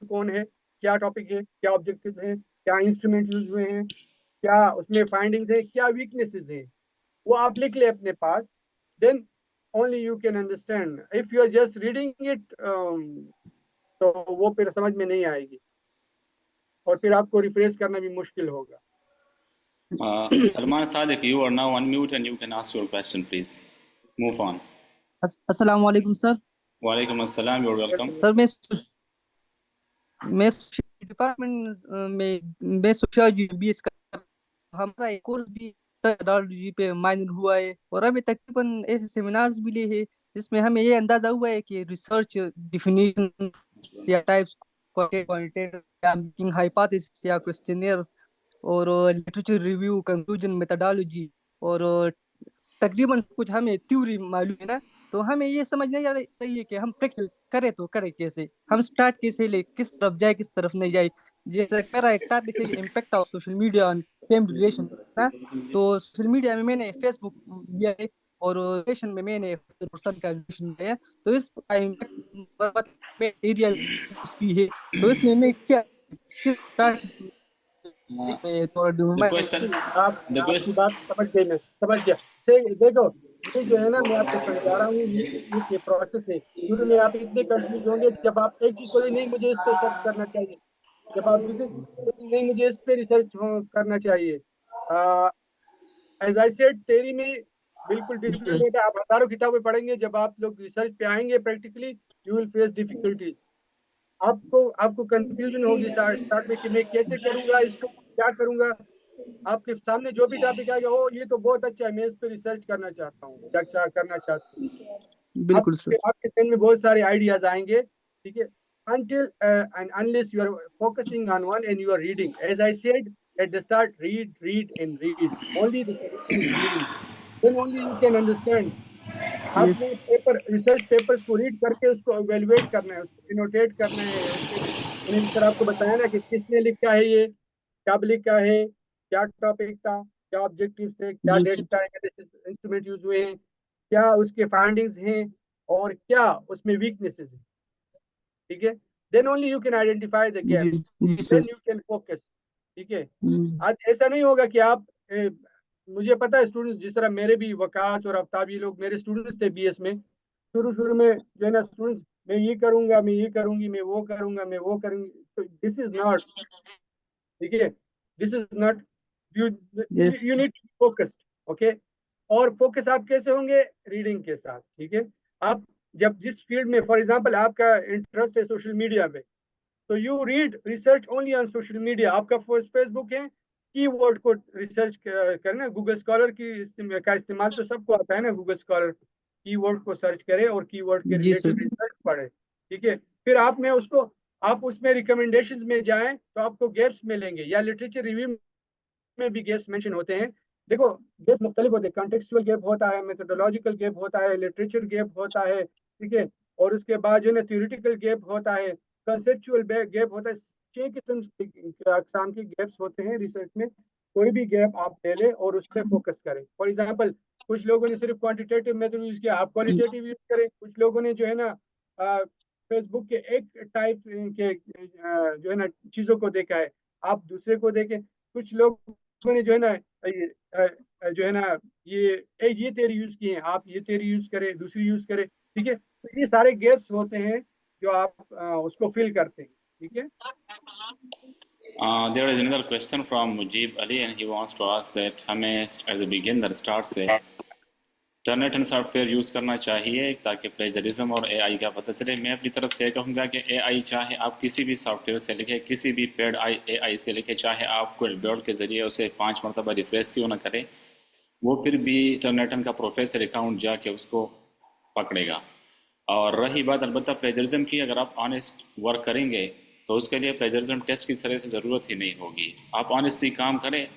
कौन है, क्या टॉपिक है, क्या ऑब्जेक्टिव है, क्या इंस्ट्रूमेंट यूज हुए हैं, क्या उसमें फाइंडिंग्स है, क्या वीकनेसेस हैं, वो आप लिख ले अपने पास। Then only you can understand. If you are just reading it तो वो फिर समझ में नहीं आएगी, और फिर आपको रिफ्रेश करना भी मुश्किल होगा। Salman Sadiq, you are now on mute and you can ask your question, please. Move on. अस्सलाम वालेकुम sir. Walaikum assalam, you're welcome. Sir मैं डिपार्टमेंट में सोशियोलॉजी बीएस का हमारा एक कोर्स भी मेथोडोलॉजी पे माइनर हुआ है, और अभी तकरीबन ऐसे सेमिनार्स भी लिए हैं जिसमें हमें ये अंदाजा हुआ है कि रिसर्च डिफिनीशन या टाइप्स, क्वांटिटेटिव या मेकिंग हाइपोथेसिस या क्वेश्चनियर, और लिटरेचर रिव्यू, कंक्लूजन, मेथोडोलॉजी, और तकरीबन कुछ हमें थ्योरी मालूम है ना। तो हमें ये समझ नहीं आ रही है कि हम प्रैक्टिकल करें तो करें कैसे, हम स्टार्ट कैसे ले, किस तरफ जाए किस तरफ नहीं जाए। जैसे मेरा एक टॉपिक है impact of social media on fame relation ना, तो सोशल मीडिया में मैंने फेसबुक दिया है और रिलेशन में मैंने पर्सन का रिलेशन दिया है, तो इस इम्पैक्ट में एरिया उसकी है, तो इसमें मैं क्या किस The question, the आपकी question, बात समझ गई, मैं समझ गया। देखो, ये जो है ना, मैं आपको समझा रहा हूँ, ये प्रोसेस है। शुरू में आप इतने कंफ्यूज होंगे जब आप एक चीज बोले नहीं मुझे इस पे सर्च करना चाहिए, जब आप दूसरी नहीं मुझे इस पे रिसर्च करना चाहिए। एज आई सेड थ्योरी में बिल्कुल डिफिकल्ट होता है, आप हजारों किताबें पढ़ेंगे, जब आप लोग रिसर्च पे आएंगे practically you will face difficulties. आपको आपको कंफ्यूजन होगी स्टार्ट में कि मैं कैसे करूंगा इसको, क्या करूंगा। आपके सामने जो भी टॉपिक आएगा, ओ ये तो बहुत अच्छा है, मैं इस पर रिसर्च करना चाहता हूँ, क्या करना चाहता हूँ। बिल्कुल सर। आपके दिन में बहुत सारे आइडियाज आएंगे, ठीक है। until and unless you are focusing on one and you are reading, as I said at the start, read and read, only the solution is reading, then only you can understand। Yes आपने paper research papers को read करके उसको evaluate करना है, उसको इनोटेट करना है। मैंने जिस तरह आपको बताया ना कि किसने लिखा है, ये कब लिखा है, क्या टॉपिक था, क्या ऑब्जेक्टिव्स थे, क्या जी सर। डेटा इंस्ट्रूमेंट यूज हुए हैं, क्या उसके फाइंडिंग्स हैं, और क्या उसमें वीकनेसेस हैं, ठीक है। Then only you can identify the जी गैप्स, जी sir. Then you can focus, ठीक है। हम्म, आज ऐसा नहीं होगा कि आप मुझे पता है स्टूडेंट्स, जिस तरह मेरे भी वकास और आफ्ताब, ये लोग मेरे स्टूडेंट्स थे बीएस में, शुरू शुरू में जो है ना स्टूडेंट्स, मैं ये करूंगा, मैं ये करूंगी, मैं वो करूंगा, मैं वो करूंगी, तो दिस इज नॉट, ठीक है, this is not, you yes you need to focused, okay. और फोकस आप कैसे होंगे, रीडिंग के साथ, ठीक है। आप जब जिस फील्ड में, फॉर एग्जांपल आपका इंटरेस्ट है सोशल मीडिया में, तो you read research only on social media. आपका फेसबुक है, कीवर्ड को रिसर्च करना, गूगल स्कॉलर का इस्तेमाल तो सबको आता है ना, गूगल स्कॉलर, कीवर्ड को सर्च करें और कीवर्ड के जी सर। रिलेटेड रिसर्च पढ़े, ठीक है। फिर आप में उसको, आप उसमें रिकमेंडेशंस में जाएं तो आपको गैप्स मिलेंगे, या लिटरेचर रिव्यू में भी गैप्स मेंशन होते हैं। देखो, गैप मुख्तलिफ होते हैं, कॉन्टेक्चुअल गैप होता है, मेथोडोलॉजिकल गैप होता है, लिटरेचर गैप होता है, ठीक है। और उसके बाद जो है ना थ्योरेटिकल गैप होता है, कंसेप्चुअल गैप होता है। 6 किस्म के अकसाम के गैप्स होते हैं रिसर्च में। कोई भी गैप आप ले लें और उस पर फोकस करें। फॉर एग्जाम्पल, कुछ लोगों ने सिर्फ क्वांटिटेटिव मेथड यूज किया, आप क्वालिटेटिव यूज करें। कुछ लोगों ने जो है ना फेसबुक के एक टाइप के जो है ना चीजों को देखा है, आप दूसरे को देखें। कुछ लोगों ने जो है ना जो है ना ये तेरी यूज किए हैं, आप ये तेरी यूज करें, दूसरी यूज करें, ठीक है। तो ये सारे गैप्स होते हैं जो आप उसको फिल करते हैं, ठीक है। There is another question from Mujib Ali, and he wants to ask that हमें as a beginner start से टर्नेट एंड सॉफ्टवेयर यूज़ करना चाहिए ताकि प्लेजरिज्म और एआई का पता चले। मैं अपनी तरफ से कहूँगा कि एआई चाहे आप किसी भी सॉफ्टवेयर से लिखें, किसी भी पेड एआई से लिखें, चाहे आप क्विलबोर्ड के ज़रिए उसे 5 मरतबा रिफ्रेश क्यों ना करें, वो फिर भी टर्नेटन का प्रोफेसर अकाउंट जाके उसको पकड़ेगा। और रही बात अलबत्ता प्लेजरिज्म की, अगर आप ऑनेस्ट वर्क करेंगे तो उसके लिए प्लेजरिज्म टेस्ट की तरह से ज़रूरत ही नहीं होगी। आप ऑनेस्टली काम करें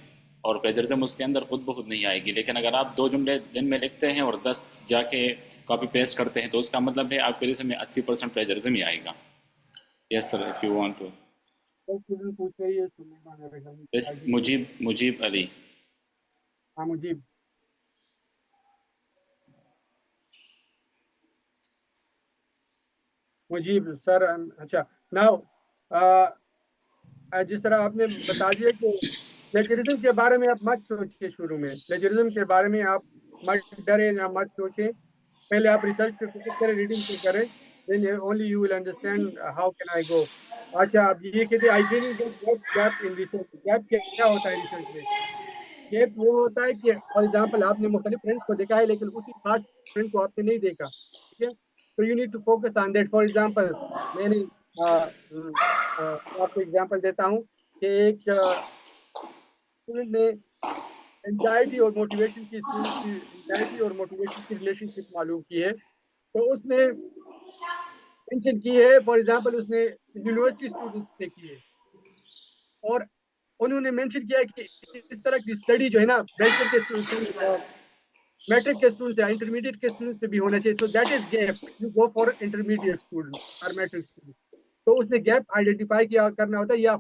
और प्लेजरिज्म उसके अंदर खुद ब खुद नहीं आएगी। लेकिन अगर आप 2 जुमले दिन में लिखते हैं और 10 जाके कॉपी पेस्ट करते हैं तो उसका मतलब है आपके रिजल्ट में 80% प्लेजरिज्म ही आएगा। Yes sir, if you want to. Student पूछ रही है मुजीब अली। हाँ, मुजीब। मुजीब सर, अच्छा। नाउ जिस तरह आपने बता दिया कि प्लेजरिज्म के बारे में आप मत सोचिए, शुरू में प्लेजरिज्म के बारे में आप मत डरे या मत सोचें। पहले आप रिसर्च पे फोकस करें, रीडिंग पे करें, then only you will understand how can I go. अच्छा, आप ये कहते हैं I didn't get what's gap in research. Gap क्या होता है रिसर्च में? गैप वो होता है कि फॉर एग्जांपल आपने मुख्तलिफ फ्रेंड्स को देखा है लेकिन उसी खास फ्रेंड को आपने नहीं देखा, ठीक है। तो you need to focus on that. For example, मैंने आपको एग्जांपल देता हूँ कि एक स्टूडेंट ने एंजाइटी और मोटिवेशन की रिलेशनशिप मालूम की है। तो उसने मेंशन की है, फॉर एग्जांपल उसने यूनिवर्सिटी स्टूडेंट्स से की है, और उन्होंने मेंशन किया है कि इस तरह की स्टडी जो है ना बैचलर के स्टूडेंट, मैट्रिक के स्टूडेंट्स या इंटरमीडिएट के स्टूडेंट्स पे भी होना चाहिए। तो that is gap, you go for intermediate student और मैट्रिक स्टूडेंट। तो उसने गैप आइडेंटिफाई किया करना होता है, या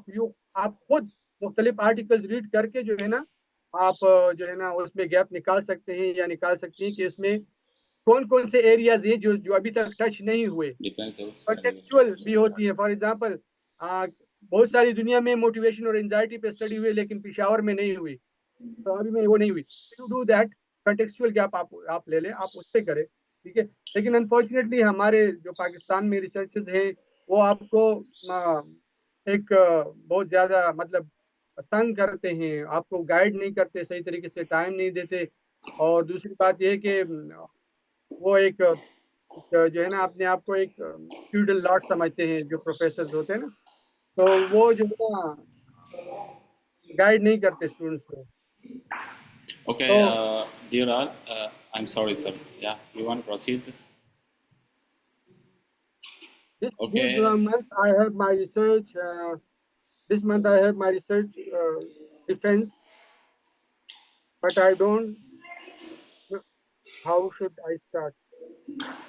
आप खुद मुख्तलिफ आर्टिकल्स रीड करके जो है ना आप जो है ना उसमें गैप निकाल सकते हैं, या निकाल सकती हैं कि उसमें कौन कौन से एरियाज हैं जो जो अभी तक टच नहीं हुए। कंटेक्चुअल भी होती है, फॉर एग्जांपल बहुत सारी दुनिया में मोटिवेशन और एंजाइटी पे स्टडी हुई लेकिन पेशावर में नहीं हुई, तो अभी में वो नहीं हुई। You do that, contextual gap आप ले लें, आप उससे करें, ठीक है। लेकिन अनफॉर्चुनेटली हमारे जो पाकिस्तान में रिसर्चेस हैं वो आपको एक बहुत ज़्यादा मतलब तंग करते हैं, आपको गाइड नहीं करते, सही तरीके से टाइम नहीं देते। और दूसरी बात यह है कि वो एक जो है ना, अपने आप को एक फ्यूडल लॉर्ड समझते हैं जो प्रोफेसर होते हैं ना, तो वो जो है ना गाइड नहीं करते स्टूडेंट्स को। Okay, तो dear all, I'm sorry, sir. Yeah, you want to proceed? this Okay, month I have my research. This month I have my research defense, but I don't know how should I start.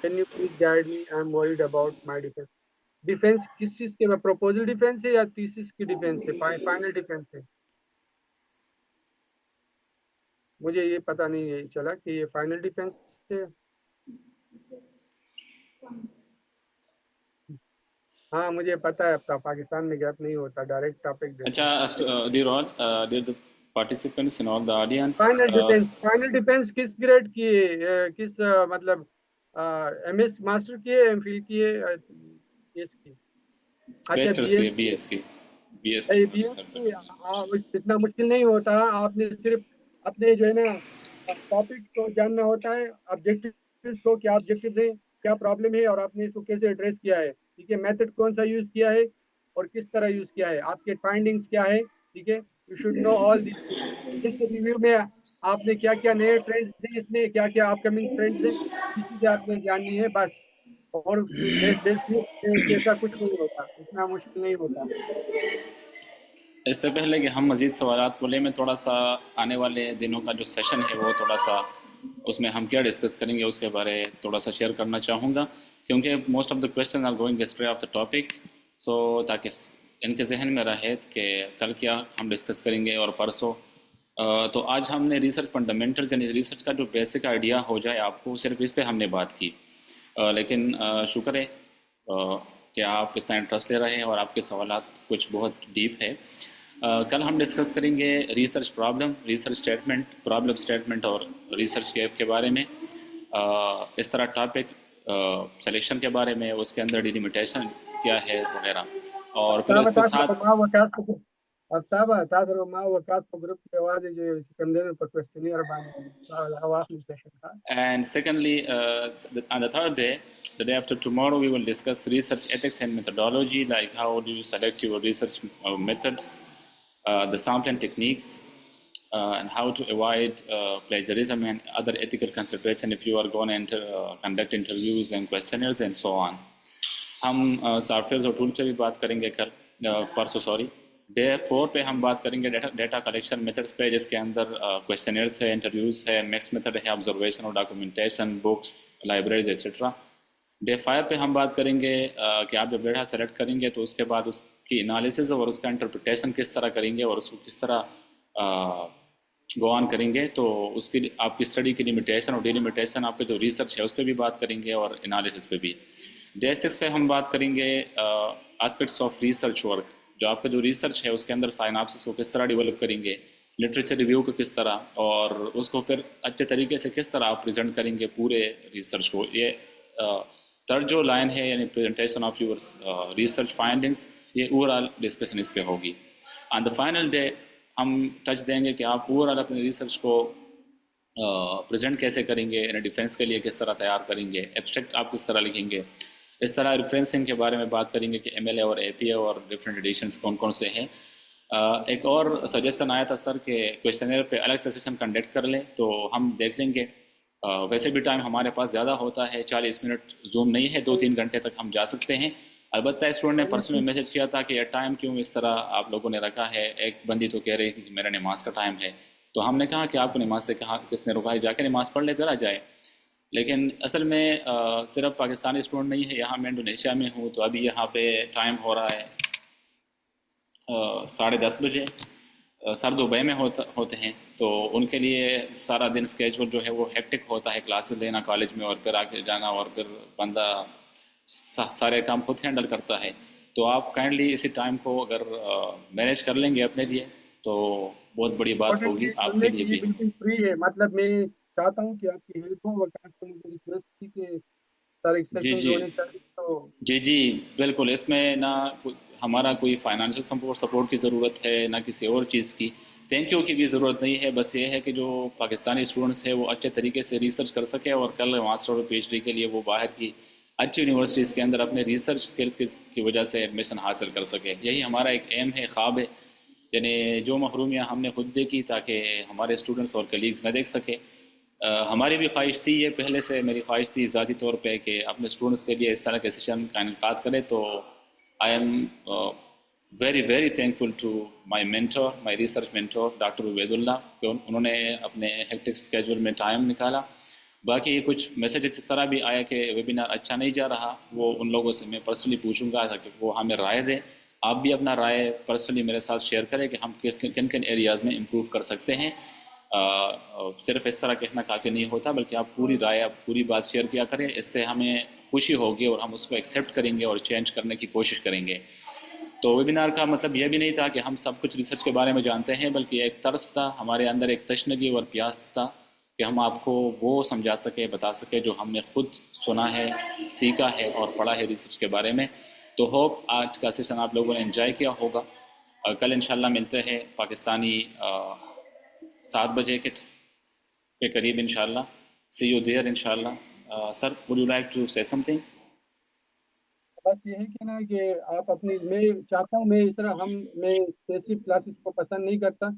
Can you please guide me? I'm worried about my defense. Defence किस चीज के, proposal defence है या thesis की defence है, final defence है? मुझे ये पता नहीं है चला कि ये फाइनल डिफेंस है। हाँ मुझे पता है, आपका पाकिस्तान में गैप नहीं होता, डायरेक्ट टॉपिक देते हैं। अच्छा, dear all, dear the participants and all the audience. Final defence किस ग्रेड की है, किस मतलब एमएस मास्टर की है, एमफिल की है, इसकी? अच्छा BS की बीएस की। इतना मुश्किल नहीं होता, आपने सिर्फ अपने जो है ना टॉपिक को जानना होता है, ऑब्जेक्टिव्स को, क्या ऑब्जेक्टिव है, क्या प्रॉब्लम है और आपने इसको कैसे एड्रेस किया है, ठीक है, मेथड कौन सा यूज किया है और किस तरह यूज किया है, आपके फाइंडिंग्स क्या है, ठीक है, you should know all this. इस रिव्यू में आपने क्या क्या नए ट्रेंड्स हैं, इसमें क्या क्या अपकमिंग ट्रेंड्स हैं, ये चीजें आपने जाननी है बस। और जैसा कुछ नहीं होता, इतना मुश्किल नहीं होता। इससे पहले कि हम मज़ीद सवालात को लें, मैं थोड़ा सा आने वाले दिनों का जो सेशन है वो थोड़ा सा उसमें हम क्या डिस्कस करेंगे उसके बारे थोड़ा सा शेयर करना चाहूँगा, क्योंकि most of the question are going straight of the topic, so ताकि इनके जहन में रहे कि कल क्या हम डिस्कस करेंगे और परसों। तो आज हमने रिसर्च फंडामेंटल्स यानी रिसर्च का जो बेसिक आइडिया हो जाए आपको, सिर्फ इस पे हमने बात की। लेकिन शुक्र है कि आप इतना इंटरेस्ट ले रहे हैं और आपके सवालात कुछ बहुत डीप है। कल हम डिस्कस करेंगे research problem, research statement, problem statement और रिसर्च गैप के बारे में। इस तरह टॉपिक सिलेक्शन के बारे में, उसके अंदर डिलिमिटेशन क्या है वगैरह, और फिर इसके साथ and secondly, on the third day, the day after tomorrow, we will discuss research ethics and methodology, like how do you select your research methods, the sampling techniques, and how to avoid plagiarism and other ethical consideration if you are going to conduct interviews and questionnaires and so on. हम software और tool पे भी बात करेंगे कल, परसों sorry. Day 4 पे हम बात करेंगे डेटा कलेक्शन मेथड्स पे, जिसके अंदर क्वेश्चनर्स है, इंटरव्यूज़ है, मिक्स मेथड है, ऑब्जर्वेशन और documentation, books, libraries etcetera. Day 5 पे हम बात करेंगे कि आप जब डेटा सेलेक्ट करेंगे तो उसके बाद उसकी एनालिसिस और उसका इंटरप्रिटेशन किस तरह करेंगे और उसको किस तरह गो ऑन करेंगे, तो उसकी आपकी स्टडी की लिमिटेशन और डिलिमिटेशन, आपके जो रिसर्च है उस पर भी बात करेंगे और एनालिसिस पे भी। डे 6 पे हम बात करेंगे एस्पेक्ट्स ऑफ रिसर्च वर्क, जो आपका जो रिसर्च है उसके अंदर साइनॉप्सिस को किस तरह डेवलप करेंगे, लिटरेचर रिव्यू को किस तरह, और उसको फिर अच्छे तरीके से किस तरह आप प्रेजेंट करेंगे पूरे रिसर्च को। ये थर्ड जो लाइन है यानी presentation of your research findings, ये ओवरऑल डिस्कशन इस पे होगी। ऑन द फाइनल डे हम टच देंगे कि आप ओवरऑल अपने रिसर्च को प्रेजेंट कैसे करेंगे, यानी डिफेंस के लिए किस तरह तैयार करेंगे, एब्स्ट्रैक्ट आप किस तरह लिखेंगे, इस तरह रेफरेंसिंग के बारे में बात करेंगे कि MLA और APA और डिफरेंट एडिशंस कौन कौन से हैं। एक और सजेशन आया था सर के क्वेश्चनर पे अलग से सेशन कंडक्ट कर लें, तो हम देख लेंगे। वैसे भी टाइम हमारे पास ज़्यादा होता है, 40 मिनट जूम नहीं है, 2-3 घंटे तक हम जा सकते हैं। अलबत्ता एक स्टूडेंट ने पर्सनल मैसेज किया था कि यह टाइम क्यों इस तरह आप लोगों ने रखा है। एक बंदी तो कह रही थी कि मेरा नमाज का टाइम है, तो हमने कहा कि आपको नमाज से कहा किसने रुका है, जाके नमाज पढ़ ले फिर आ जाए। लेकिन असल में सिर्फ पाकिस्तानी स्टूडेंट नहीं है, यहाँ मैं इंडोनेशिया में हूँ, तो अभी यहाँ पे टाइम हो रहा है 10:30 बजे। सर दुबई में होते हैं, तो उनके लिए सारा दिन स्केजूल जो है वो हेक्टिक होता है, क्लासेस लेना कॉलेज में और फिर आके जाना, और फिर बंदा सारे काम खुद हैंडल करता है। तो आप काइंडली इसी टाइम को अगर मैनेज कर लेंगे अपने लिए तो बहुत बड़ी बात होगी आपके लिए भी। बिल्कुल फ्री है, मतलब मैं चाहता हूँ कि आपकी हेल्प हो, वकास को मुझे रिक्वेस्ट की कि सर एक जी सेशन जी होने चाहिए, तो जी जी बिल्कुल। इसमें ना हमारा कोई फाइनेंशियल सपोर्ट की ज़रूरत है ना किसी और चीज़ की, थैंक यू की भी ज़रूरत नहीं है। बस ये है कि जो पाकिस्तानी स्टूडेंट्स हैं वो अच्छे तरीके से रिसर्च कर सके और कल मास्टर और PhD के लिए वो बाहर की अच्छी यूनिवर्सिटीज़ के अंदर अपने रिसर्च स्किल्स की वजह से एडमिशन हासिल कर सके। यही हमारा एक एम है, ख्वाब है, यानी जो महरूमियाँ हमने खुद देखी ताकि हमारे स्टूडेंट्स और कलीग्स न देख सके। हमारी भी ख्वाहिश थी, ये पहले से मेरी ख्वाहिश थी ज़ाती तौर पे कि अपने स्टूडेंट्स के लिए इस तरह के सेशन का इनकाद करें। तो I am very thankful to my mentor, my research mentor doctor Ubaidullah, कि उन्होंने अपने हेक्टिक स्केड्यूल में टाइम निकाला। बाकी कुछ मैसेजेस इस तरह भी आया कि वेबिनार अच्छा नहीं जा रहा, वो उन लोगों से मैं पर्सनली पूछूंगा ताकि वो हमें राय दें। आप भी अपना राय पर्सनली मेरे साथ शेयर करें कि हम किन किन एरियाज़ में इम्प्रूव कर सकते हैं। सिर्फ इस तरह कहना काफ़ी नहीं होता, बल्कि आप पूरी राय, आप पूरी बात शेयर किया करें। इससे हमें खुशी होगी और हम उसको एक्सेप्ट करेंगे और चेंज करने की कोशिश करेंगे। तो वेबिनार का मतलब यह भी नहीं था कि हम सब कुछ रिसर्च के बारे में जानते हैं, बल्कि एक तर्स था, हमारे अंदर एक तशनगी और प्यास था कि हम आपको वो समझा सके, बता सके जो हमने खुद सुना है, सीखा है और पढ़ा है रिसर्च के बारे में। तो होप आज का सेशन आप लोगों ने एंजॉय किया होगा। कल इंशाल्लाह मिलते हैं पाकिस्तानी 7 बजे के करीब इंशाल्लाह। सी यू देयर इंशाल्लाह। Sir, would you like to say something? बस यही कहना है कि आप अपनी, मैं चाहता हूँ, मैं इस तरह मैं पैसिव क्लासेस को पसंद नहीं करता,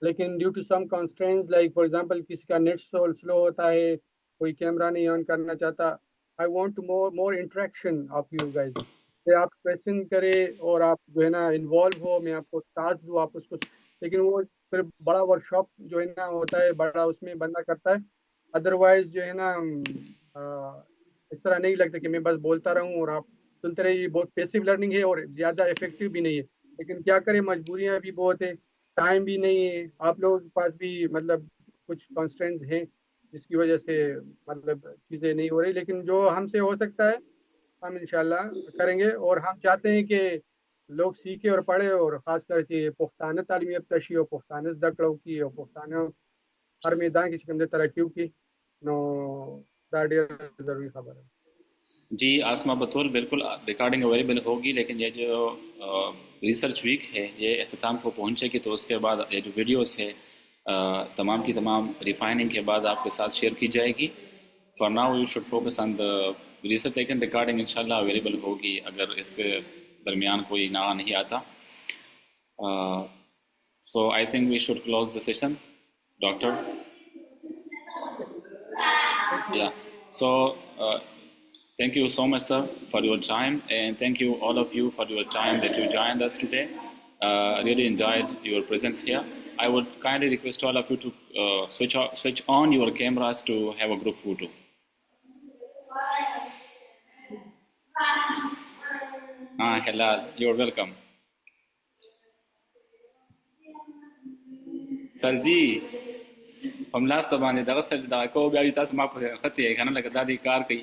लेकिन due to some constraints, like for example किसी का नेट स्लो होता है, कोई कैमरा नहीं ऑन करना चाहता, I want more interaction of you guys, कि आप क्वेश्चन करें और आप जो है ना इन्वॉल्व हो, मैं आपको टास्क दूँ, आप उसको, लेकिन वो फिर बड़ा वर्कशॉप जो है ना होता है, बड़ा उसमें बंदा करता है। अदरवाइज जो है ना इस तरह नहीं लगता कि मैं बस बोलता रहूं और आप सुनते रहिए। ये बहुत पैसिव लर्निंग है और ज़्यादा इफेक्टिव भी नहीं है, लेकिन क्या करें, मजबूरियां भी बहुत है, टाइम भी नहीं है, आप लोगों के पास भी मतलब कुछ कॉन्स्टेंट्स हैं जिसकी वजह से मतलब चीज़ें नहीं हो रही, लेकिन जो हमसे हो सकता है हम इंशाल्लाह करेंगे। और हम चाहते हैं कि लोग सीखे और पढ़े, और ख़ासकर कि पुख्ताना तालीमी अफ्तशी और पुख्ताना दकड़ों की और पुख्ताना हर मैदान की शिकंदे तरक्की की नो दाड़िया ज़रूरी खबर है। जी आसमा बतूल, बिल्कुल रिकॉर्डिंग अवेलेबल होगी, लेकिन ये जो रिसर्च वीक है ये अख्ताम को पहुंचेगी, तो उसके बाद ये जो वीडियोस है तमाम की तमाम रिफाइनिंग के बाद आपके साथ शेयर की जाएगी। For now you should focus on the research, लेकिन रिकॉर्डिंग इंशाल्लाह अवेलेबल होगी अगर इसके दरमियान कोई ना नहीं आता। So I think we should close the session, doctor. Yeah. So, thank you so much, sir, for your time, and thank you all of you for your time that you joined us today. Really enjoyed your presence here. I would kindly request all of you to switch on your cameras to have a group photo. Halal, you're welcome. Sir ji, हम last बांधे दगा sir दा को भी तास माफ खते है खाना लगा दादी कार कई